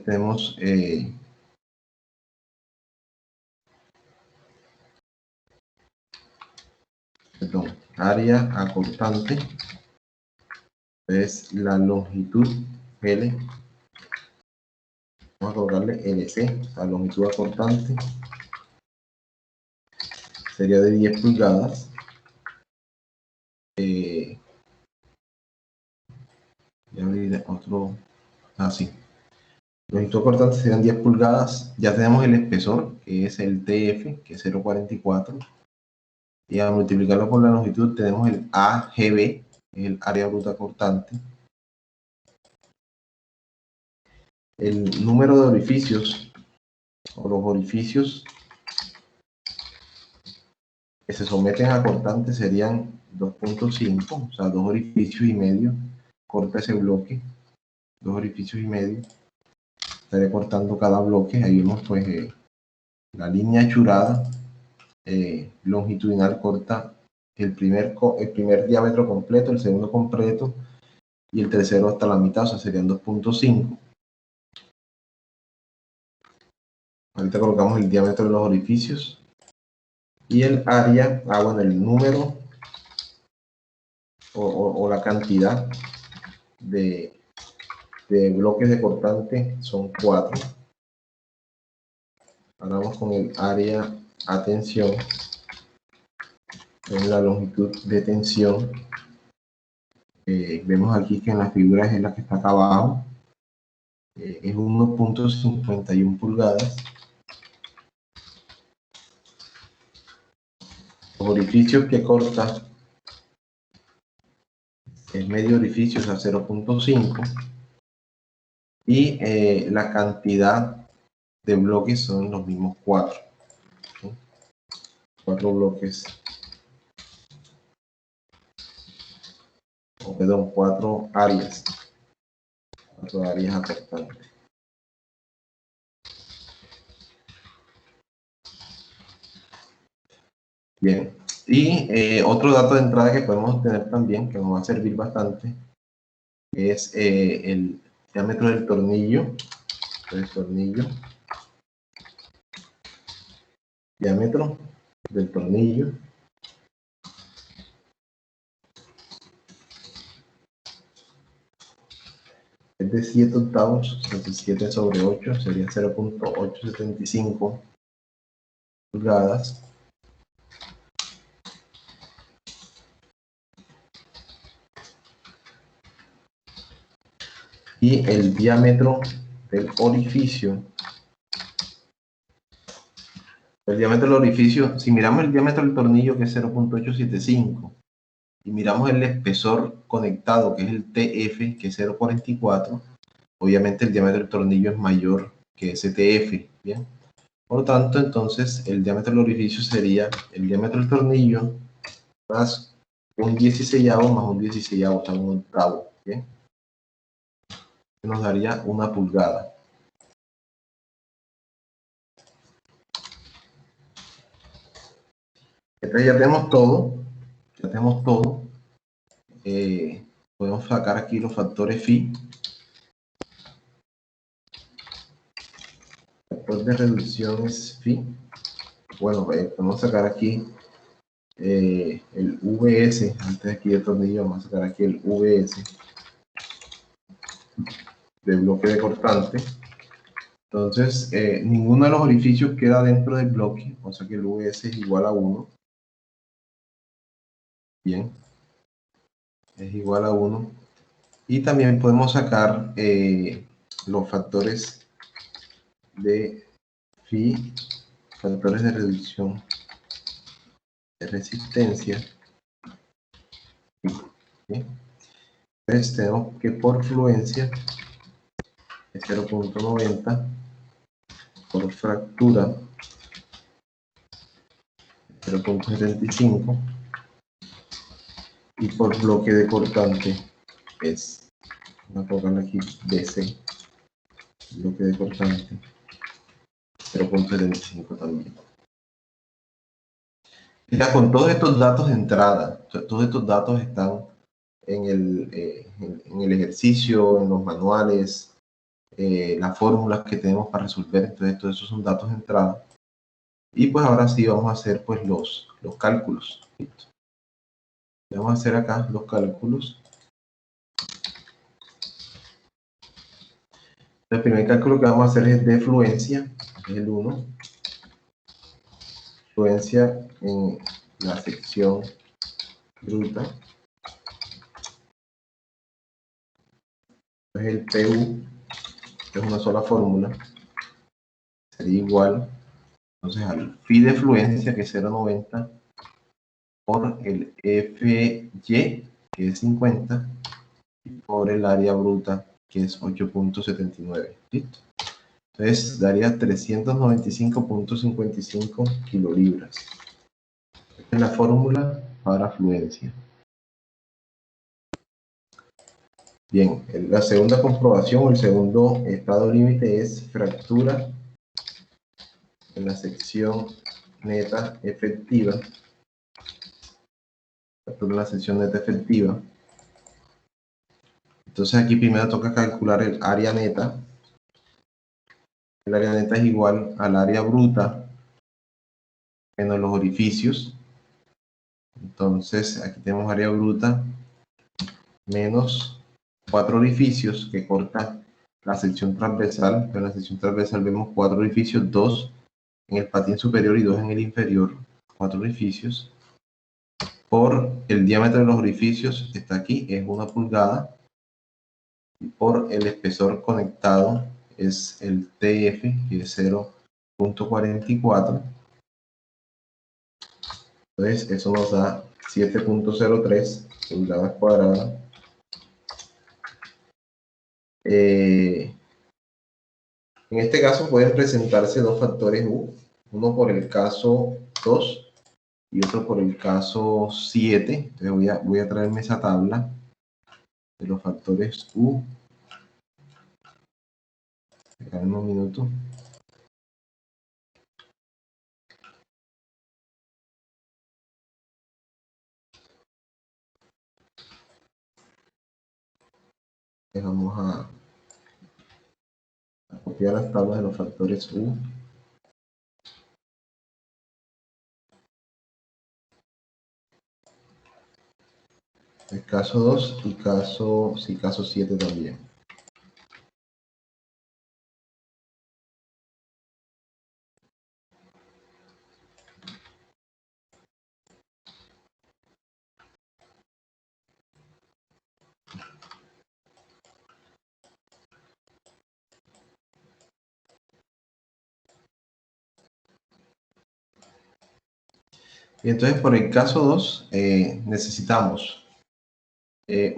Tenemos área acortante, es la longitud L. Vamos a colocarle LC, la longitud acortante sería de 10 pulgadas. Voy a abrir otro, así. Longitud acortante serían 10 pulgadas. Ya tenemos el espesor, que es el TF, que es 0.44. Y al multiplicarlo por la longitud tenemos el AGB, que es el área bruta cortante. El número de orificios, o los orificios que se someten a cortante serían 2.5, o sea, 2 orificios y medio. Corta ese bloque, 2 orificios y medio. Estaré cortando cada bloque. Ahí vemos pues la línea hechurada longitudinal corta el primer diámetro completo, el segundo completo y el tercero hasta la mitad, o sea, serían 2.5. Ahorita colocamos el diámetro de los orificios y el área, bueno, el número o la cantidad de bloques de cortante son 4. Ahora vamos con el área a tensión, en la longitud de tensión. Vemos aquí que en la figura es la que está acá abajo, es 1.51 pulgadas. Los orificios que corta es medio orificio, o sea, 0.5. Y la cantidad de bloques son los mismos 4. ¿Sí? 4 bloques. Perdón, 4 áreas. 4 áreas acortantes. Bien. Y otro dato de entrada que podemos tener también, que nos va a servir bastante, es el diámetro del tornillo. Diámetro del tornillo. Es de 7 octavos, 7 sobre 8, sería 0.875 pulgadas. Y el diámetro del orificio, si miramos el diámetro del tornillo, que es 0.875, y miramos el espesor conectado, que es el TF, que es 0.44, obviamente el diámetro del tornillo es mayor que ese TF, ¿bien? Por lo tanto, entonces, el diámetro del orificio sería el diámetro del tornillo más un 16avo más un 16avo, o sea, un octavo, ¿bien? Que nos daría 1 pulgada. Entonces ya tenemos todo. Podemos sacar aquí los factores phi. El factor de reducción es phi. Bueno, podemos sacar aquí el VS, antes de aquí de tornillo, vamos a sacar aquí el VS del bloque de cortante. Entonces, ninguno de los orificios queda dentro del bloque, o sea que el VS es igual a 1. Bien, es igual a 1. Y también podemos sacar los factores de phi, factores de reducción de resistencia. ¿Sí? Entonces tenemos que por fluencia es 0.90, por fractura 0.75 y por bloque de cortante es, vamos a colocarlo aquí, BC, bloque de cortante 0.75 también. Ya con todos estos datos de entrada, todos estos datos están en el ejercicio, en los manuales, las fórmulas que tenemos para resolver. Entonces, todos esos son datos de entrada. Y pues ahora sí vamos a hacer pues los cálculos. ¿Listo? Vamos a hacer acá los cálculos. El primer cálculo que vamos a hacer es de fluencia, es el 1. Fluencia en la sección bruta. Es el PU, que es una sola fórmula. Sería igual, entonces, al phi de fluencia, que es 0.90, por el FY, que es 50, y por el área bruta, que es 8.79. ¿Listo? Entonces daría 395.55 kilolibras. Esta es la fórmula para fluencia. Bien, la segunda comprobación o el segundo estado límite es fractura en la sección neta efectiva. Fractura en la sección neta efectiva. Entonces aquí primero toca calcular el área neta. El área neta es igual al área bruta menos los orificios. Entonces aquí tenemos área bruta menos 4 orificios que corta la sección transversal. Pero en la sección transversal vemos 4 orificios, 2 en el patín superior y 2 en el inferior. 4 orificios. Por el diámetro de los orificios, está aquí, es 1 pulgada. Y por el espesor conectado es el TF, que es 0.44. Entonces eso nos da 7.03 pulgadas cuadradas. En este caso pueden presentarse dos factores U, uno por el caso 2 y otro por el caso 7. Entonces voy a traerme esa tabla de los factores U. En un minuto. Vamos a copiar las tablas de los factores U. El caso 2 y caso 7 también. Y entonces por el caso 2 necesitamos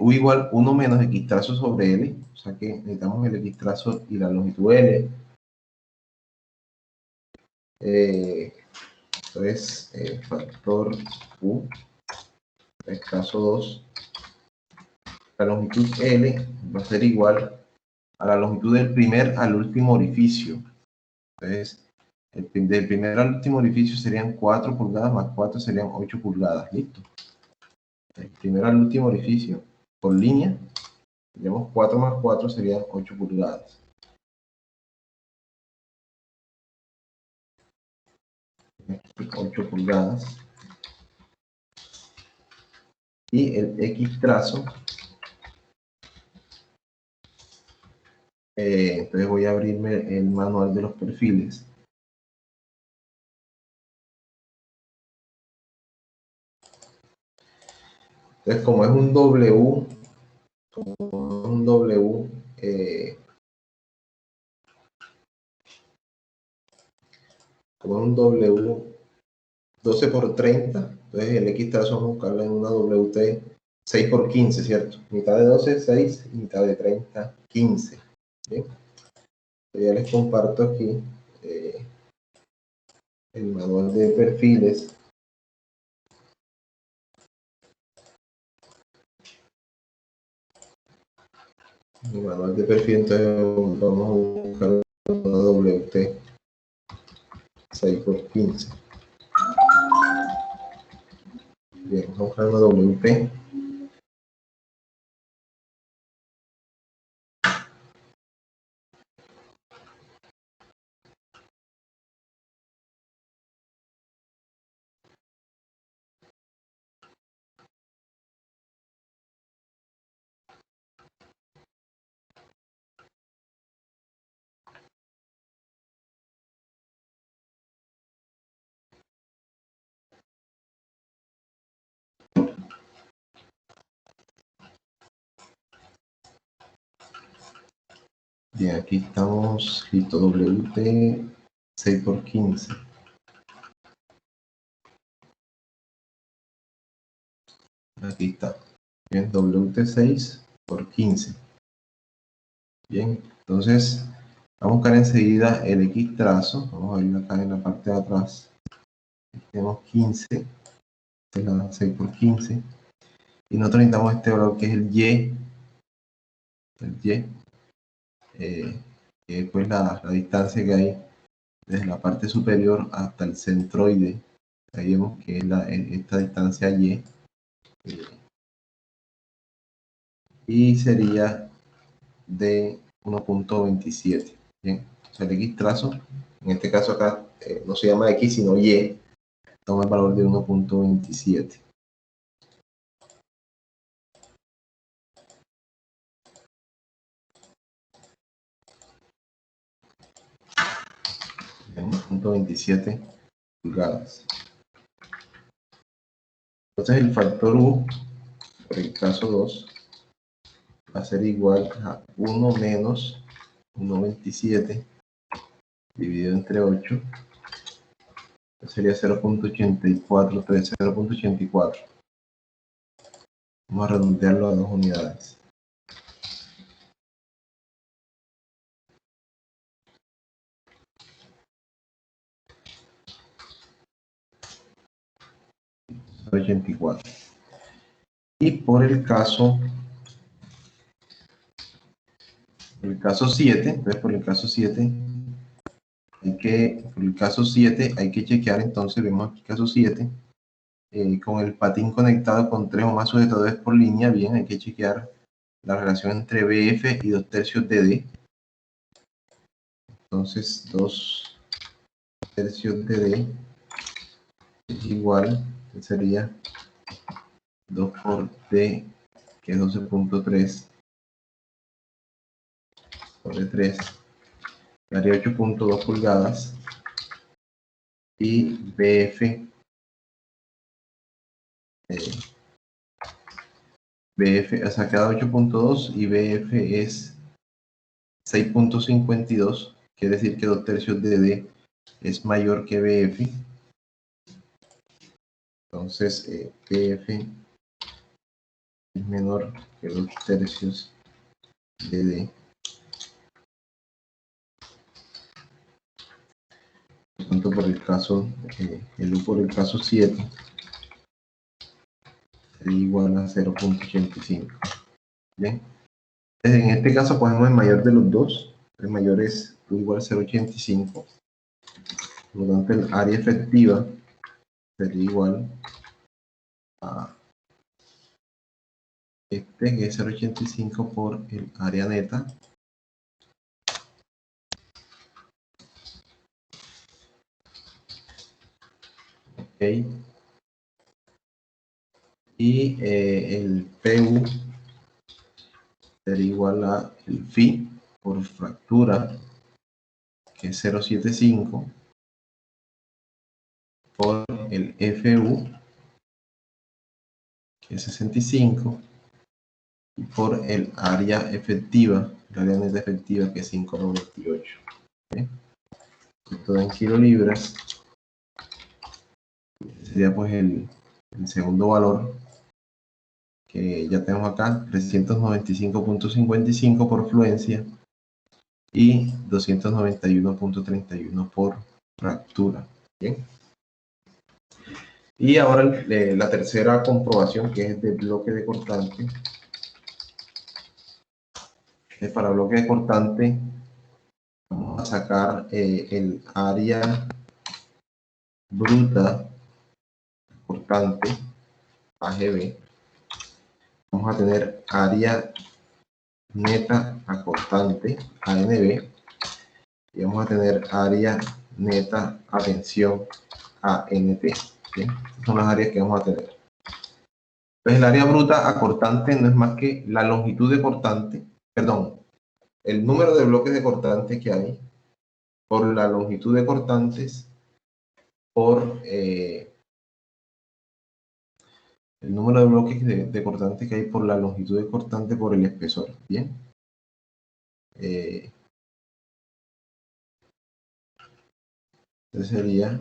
U igual 1 menos X trazo sobre L, o sea que necesitamos el X trazo y la longitud L. Entonces, factor U, el caso 2, la longitud L va a ser igual a la longitud del primer al último orificio. Entonces, del primer al último orificio serían 4 pulgadas más 4 serían 8 pulgadas. Listo. El primero al último orificio, por línea, tenemos 4 más 4 serían 8 pulgadas. Aquí 8 pulgadas. Y el X trazo, entonces voy a abrirme el manual de los perfiles. Entonces, como es un W, como es un W 12 por 30, entonces el X trazo vamos a buscarlo en una WT 6 por 15, ¿cierto? Mitad de 12, 6, y mitad de 30, 15. ¿Bien? Ya les comparto aquí el manual de perfiles. El manual de perfil, entonces vamos a buscar una WT 6 por 15. Bien, vamos a buscar una WT. Bien, aquí estamos, listo, WT 6 por 15. Aquí está. Bien, WT 6 por 15. Bien, entonces vamos a buscar enseguida el X trazo. Vamos a ir acá en la parte de atrás. Aquí tenemos 15, es la 6 por 15. Y nosotros necesitamos este valor que es el Y. El Y. Que es pues la distancia que hay desde la parte superior hasta el centroide. Ahí vemos que es esta distancia Y. Y sería de 1.27. Bien, o sea, el X trazo, en este caso acá, no se llama X sino Y, toma el valor de 1.27. En 1.27 pulgadas. Entonces el factor U, por el caso 2, va a ser igual a 1 menos 1.27 dividido entre 8. Sería 0.84, 0.84. Vamos a redondearlo a 2 unidades. Y por el caso 7, entonces por el caso 7 hay que chequear, entonces vemos aquí caso 7, con el patín conectado con 3 o más sujetadores por línea. Bien, hay que chequear la relación entre BF y 2/3 de D. Entonces 2/3 de D es igual, sería 2 por D, que es 12.3 sobre 3, daría 8.2 pulgadas. Y BF, o sea, queda 8.2 y BF es 6.52, quiere decir que 2/3 de D es mayor que BF. Entonces, BF es menor que 2/3 de D. tanto por el caso, el U por el caso 7 sería igual a 0.85. Bien. Entonces, en este caso ponemos el mayor de los dos. El mayor es U igual a 0.85. Por lo tanto, el área efectiva sería igual a este, que es 0.85 por el área neta. Okay. Y el PU sería igual a el phi por fractura, que es 0.75, por el FU, que es 65, y por el área efectiva, el área neta efectiva, que es 5.98. ¿Okay? Esto en kilolibras sería pues el segundo valor que ya tenemos acá, 395.55 por fluencia y 291.31 por fractura. Bien. Y ahora la tercera comprobación, que es de bloque de cortante. Para bloque de cortante vamos a sacar el área bruta cortante, AGB. Vamos a tener área neta acortante, ANB, y vamos a tener área neta a tensión, ANT. ¿Sí? Estas son las áreas que vamos a tener. Entonces, el área bruta acortante no es más que la longitud de cortante, perdón, el número de bloques de cortante que hay por la longitud de cortantes por el número de bloques de cortantes que hay por la longitud de cortante por el espesor. Bien. Entonces sería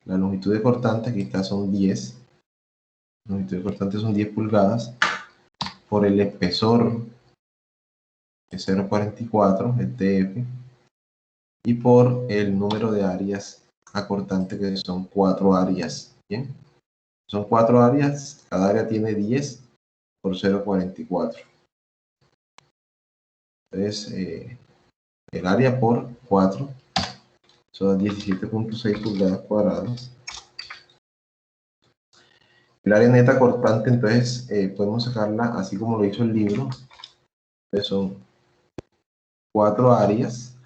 la longitud de cortante, aquí está, son 10. La longitud de cortante son 10 pulgadas por el espesor, que es 0.44, el TF, y por el número de áreas acortante, que son 4 áreas. Bien. Son 4 áreas, cada área tiene 10 por 0.44. Entonces, el área por 4 son 17.6 pulgadas cuadradas. El área neta cortante, entonces, podemos sacarla así como lo hizo el libro. Entonces, son 4 áreas,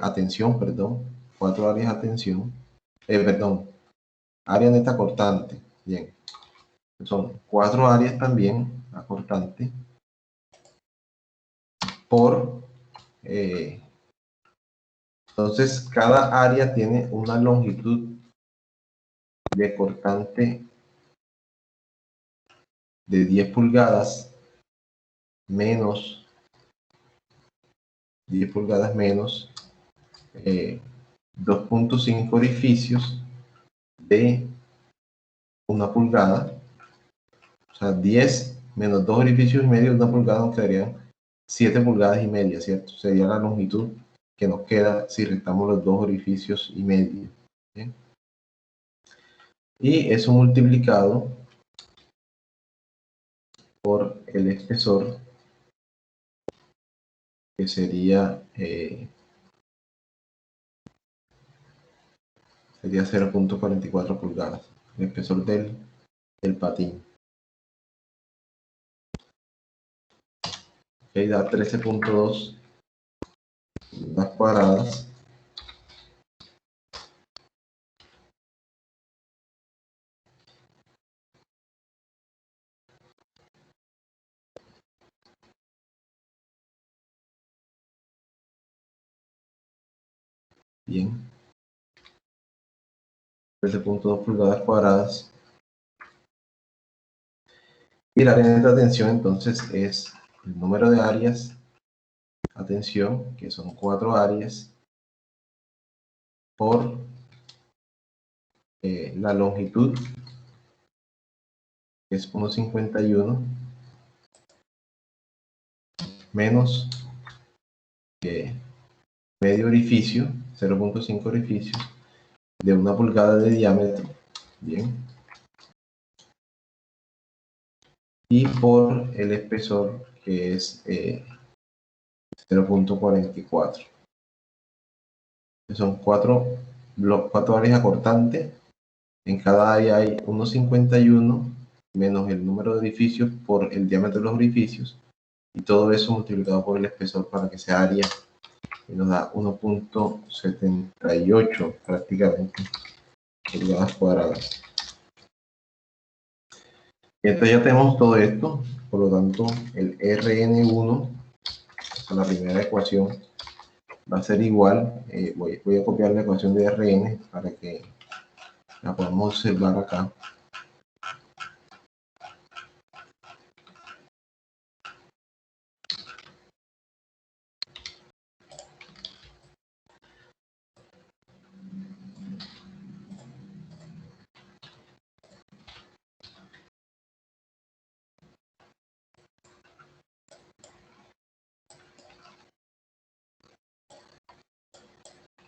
atención, perdón, 4 áreas atención, perdón, área neta cortante. Bien, son 4 áreas también acortante por entonces cada área tiene una longitud de cortante de 10 pulgadas menos 10 pulgadas menos 2.5 orificios de 1 pulgada. O sea, 10 menos 2 orificios y medio de 1 pulgada nos quedarían 7 pulgadas y media, ¿cierto? Sería la longitud que nos queda si restamos los 2 orificios y medio. ¿Bien? Y eso multiplicado por el espesor, que sería 0.44 pulgadas, el espesor del patín. Okay, da 13.2 pulgadas cuadradas. Bien. 13.2 pulgadas cuadradas. Y la área de atención entonces es el número de áreas atención, que son 4 áreas, por la longitud, que es 1.51, menos medio orificio, 0.5 orificios de 1 pulgada de diámetro, bien, y por el espesor que es 0.44. Son cuatro áreas acortantes. En cada área hay 1,51 menos el número de orificios por el diámetro de los orificios, y todo eso multiplicado por el espesor para que sea área, y nos da 1.78 prácticamente pulgadas cuadradas. Y entonces ya tenemos todo esto, por lo tanto el Rn1, con la primera ecuación, va a ser igual, voy a copiar la ecuación de Rn para que la podamos observar acá.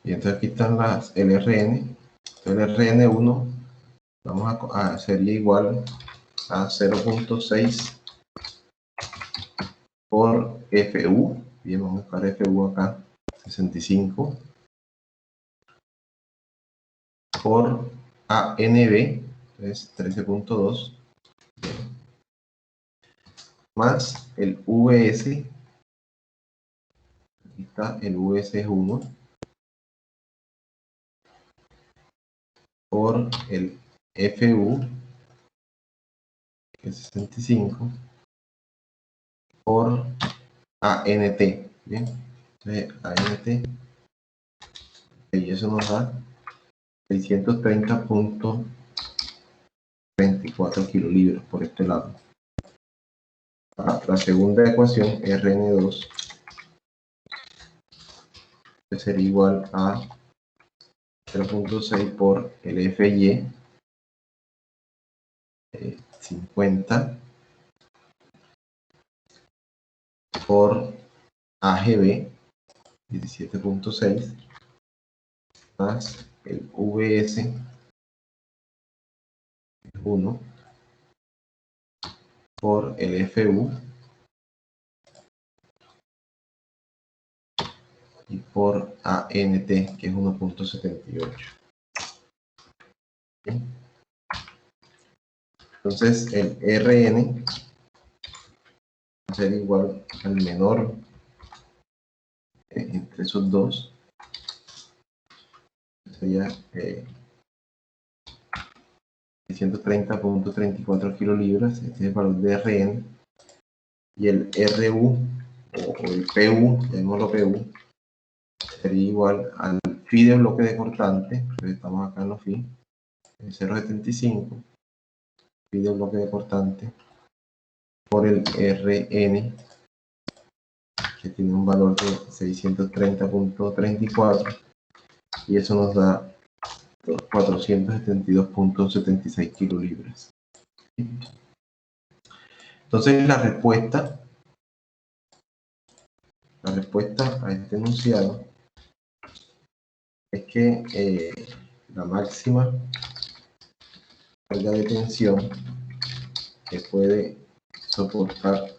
Y entonces aquí están el Rn. Entonces el Rn1 sería igual a 0.6 por Fu. Bien, vamos a buscar Fu acá, 65, por ANB, es 13.2, más el VS, aquí está el VS es 1, por el FU, que es 65, por ANT, bien, entonces ANT, y eso nos da 630.34 kilolibras por este lado. La segunda ecuación, Rn2, sería igual a 0.6 por el Fy, 50, por AGB, 17.6, más el VS, 1, por el FU, y por ANT, que es 1.78. Entonces el Rn va a ser igual al menor entre esos dos, sería 630.34 kilolibras, este es el valor de Rn, y el Ru o el Pu, llamémoslo Pu, sería igual al phi de bloque de cortante, entonces estamos acá en los phi, 0.75, phi de bloque de cortante, por el Rn, que tiene un valor de 630.34, y eso nos da 472.76 kilolibras. Entonces la respuesta a este enunciado es que la máxima carga de tensión que puede soportar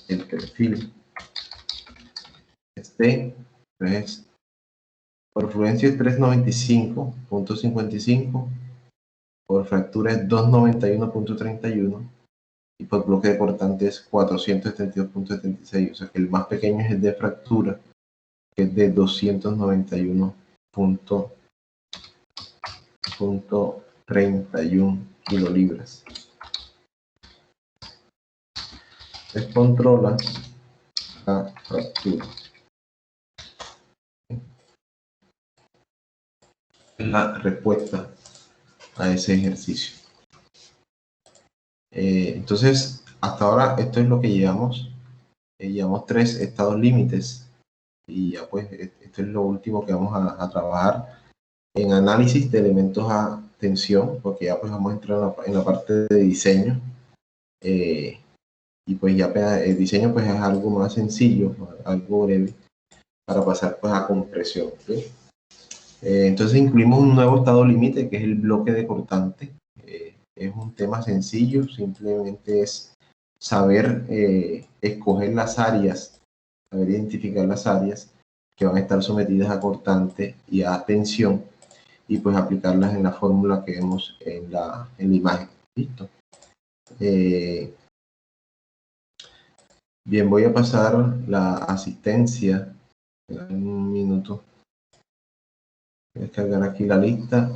el perfil entonces, por fluencia es 395.55, por fractura es 291.31, y por bloque de cortante es 472.76, o sea que el más pequeño es el de fractura, que es de 291.31 kilolibras. Se controla la fractura. La respuesta a ese ejercicio. Entonces, hasta ahora esto es lo que llevamos. Llevamos 3 estados límites, y ya pues esto es lo último que vamos a trabajar en análisis de elementos a tensión, porque ya pues vamos a entrar en la parte de diseño, y pues ya el diseño pues es algo más sencillo, algo breve, para pasar pues a compresión. ¿Sí? Entonces incluimos un nuevo estado límite que es el bloque de cortante. Es un tema sencillo, simplemente es saber escoger las áreas, saber identificar las áreas que van a estar sometidas a cortante y a tensión y pues aplicarlas en la fórmula que vemos en la imagen. ¿Listo? Bien, voy a pasar la asistencia. En un minuto. Voy a descargar aquí la lista.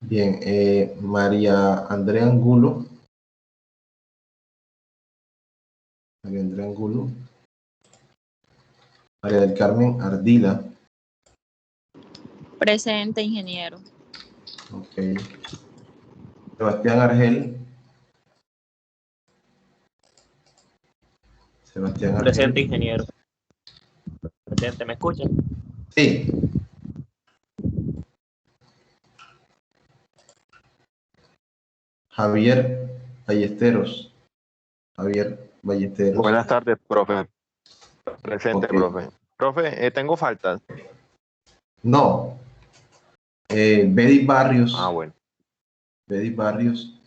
Bien, María Andrea Angulo. María Andrea Angulo. María del Carmen Ardila. Presente, ingeniero. Ok. Sebastián Argel. Sebastián Argel. Presente, ingeniero. Presente, ¿me escuchan? Sí. Javier Ballesteros. Javier Ballesteros. Buenas tardes, profe. Presente, Ok. profe. Profe, tengo faltas. No. Betty Barrios. Ah, bueno. Betty Barrios.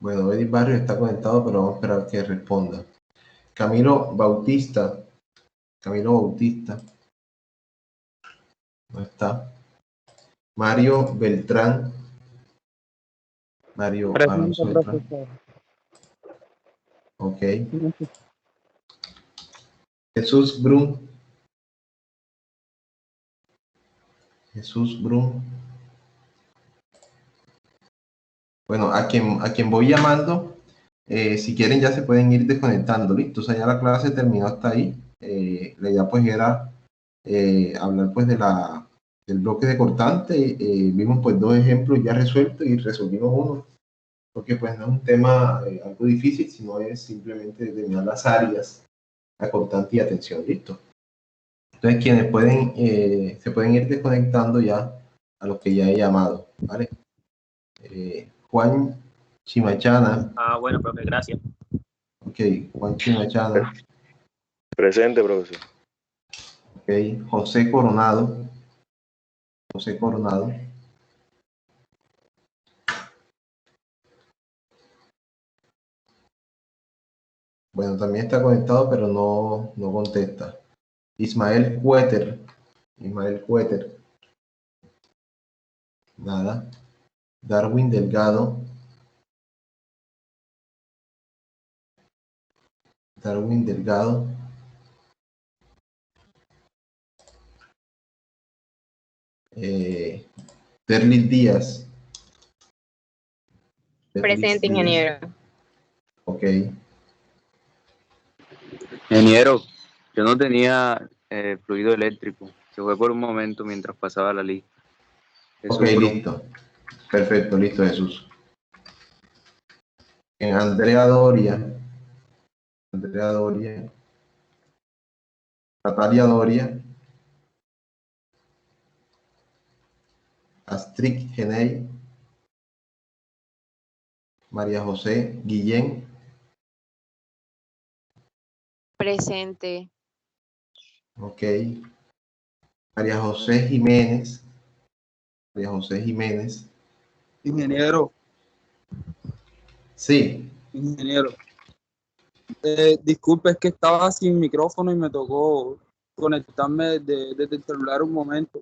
Bueno, Betty Barrios está conectado, pero vamos a esperar que responda. Camilo Bautista. Camilo Bautista. No está. Mario Beltrán. Mario Presente, Alonso Beltrán. profesor. Ok. Jesús Brun. Jesús Brun. Bueno, a quien voy llamando, si quieren ya se pueden ir desconectando, listo. O sea, ya la clase terminó hasta ahí. La idea pues era hablar pues del bloque de cortante. Vimos pues dos ejemplos ya resueltos y resolvimos uno. Porque pues no es un tema algo difícil, sino es simplemente determinar las áreas a cortante y a tensión, listo. Entonces quienes pueden, se pueden ir desconectando ya a los que ya he llamado, ¿vale? Juan Chimachana. Ah, bueno, profe, gracias. Ok, Juan Chimachana. Presente, profesor. Ok, José Coronado. José Coronado. Bueno, también está conectado, pero no contesta. Ismael Cuéter. Ismael Cuéter. Nada. Darwin Delgado. Darwin Delgado. Derlis Díaz. Presente, ingeniero. Ok. Ingeniero, yo no tenía fluido eléctrico. Se fue por un momento mientras pasaba la lista. Ok, Jesús Brun. listo. Perfecto, listo, Jesús. En Andrea Doria. Andrea Doria. Natalia Doria. Astrid Genei. María José Guillén. Presente. Ok. María José Jiménez. María José Jiménez. Ingeniero, Sí. ingeniero. Disculpe, es que estaba sin micrófono y me tocó conectarme desde el celular un momento.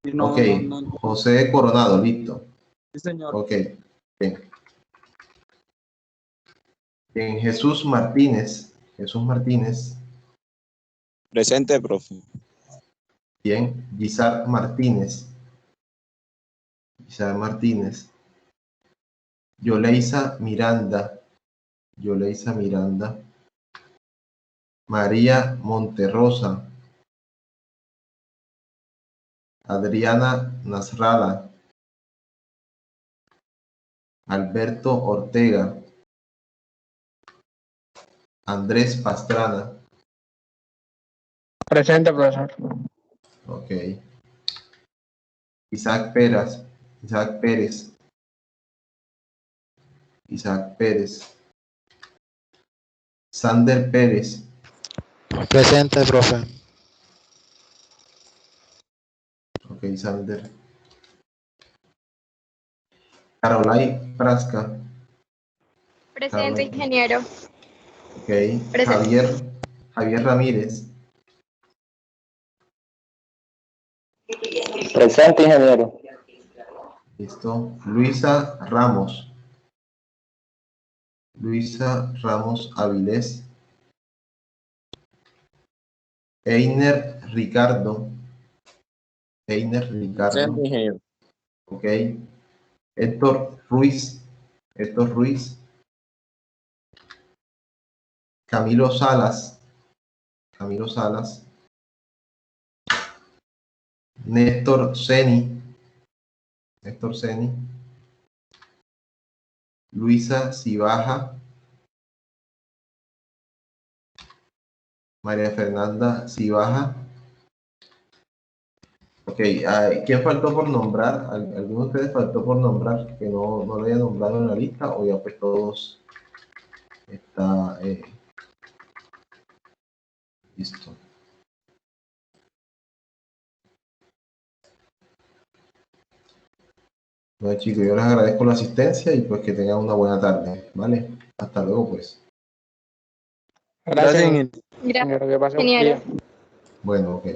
Y Ok. no. José Coronado, listo. Sí, señor. Ok. Bien. Bien, Jesús Martínez. Jesús Martínez. Presente, profe. Bien, Gisar Martínez. Gisar Martínez. Yoleisa Miranda. Yoleisa Miranda. María Monterrosa. Adriana Nasralla. Alberto Ortega. Andrés Pastrana. Presente, profesor. Ok. Isaac Pérez. Isaac Pérez. Isaac Pérez. Sander Pérez. Presente, profe. Ok, Sander. Carolai Frasca. Presente, Carolai. ingeniero. Ok. Presente. Javier Ramírez. Presente, ingeniero. Listo. Luisa Ramos. Luisa Ramos Avilés. Einer Ricardo. Einer Ricardo. Presente, ingeniero. Ok. Héctor Ruiz. Héctor Ruiz. Camilo Salas. Camilo Salas. Néstor Ceni. Néstor Ceni. Luisa Cibaja. María Fernanda Cibaja. Ok, ¿quién faltó por nombrar? ¿Alguno de ustedes faltó por nombrar que no lo haya nombrado en la lista? O ya pues todos está listo. Bueno, chicos, yo les agradezco la asistencia y pues que tengan una buena tarde, ¿vale? Hasta luego, pues. Gracias, ingeniero. Gracias, Que pase un ingeniero. día. Bueno, ok.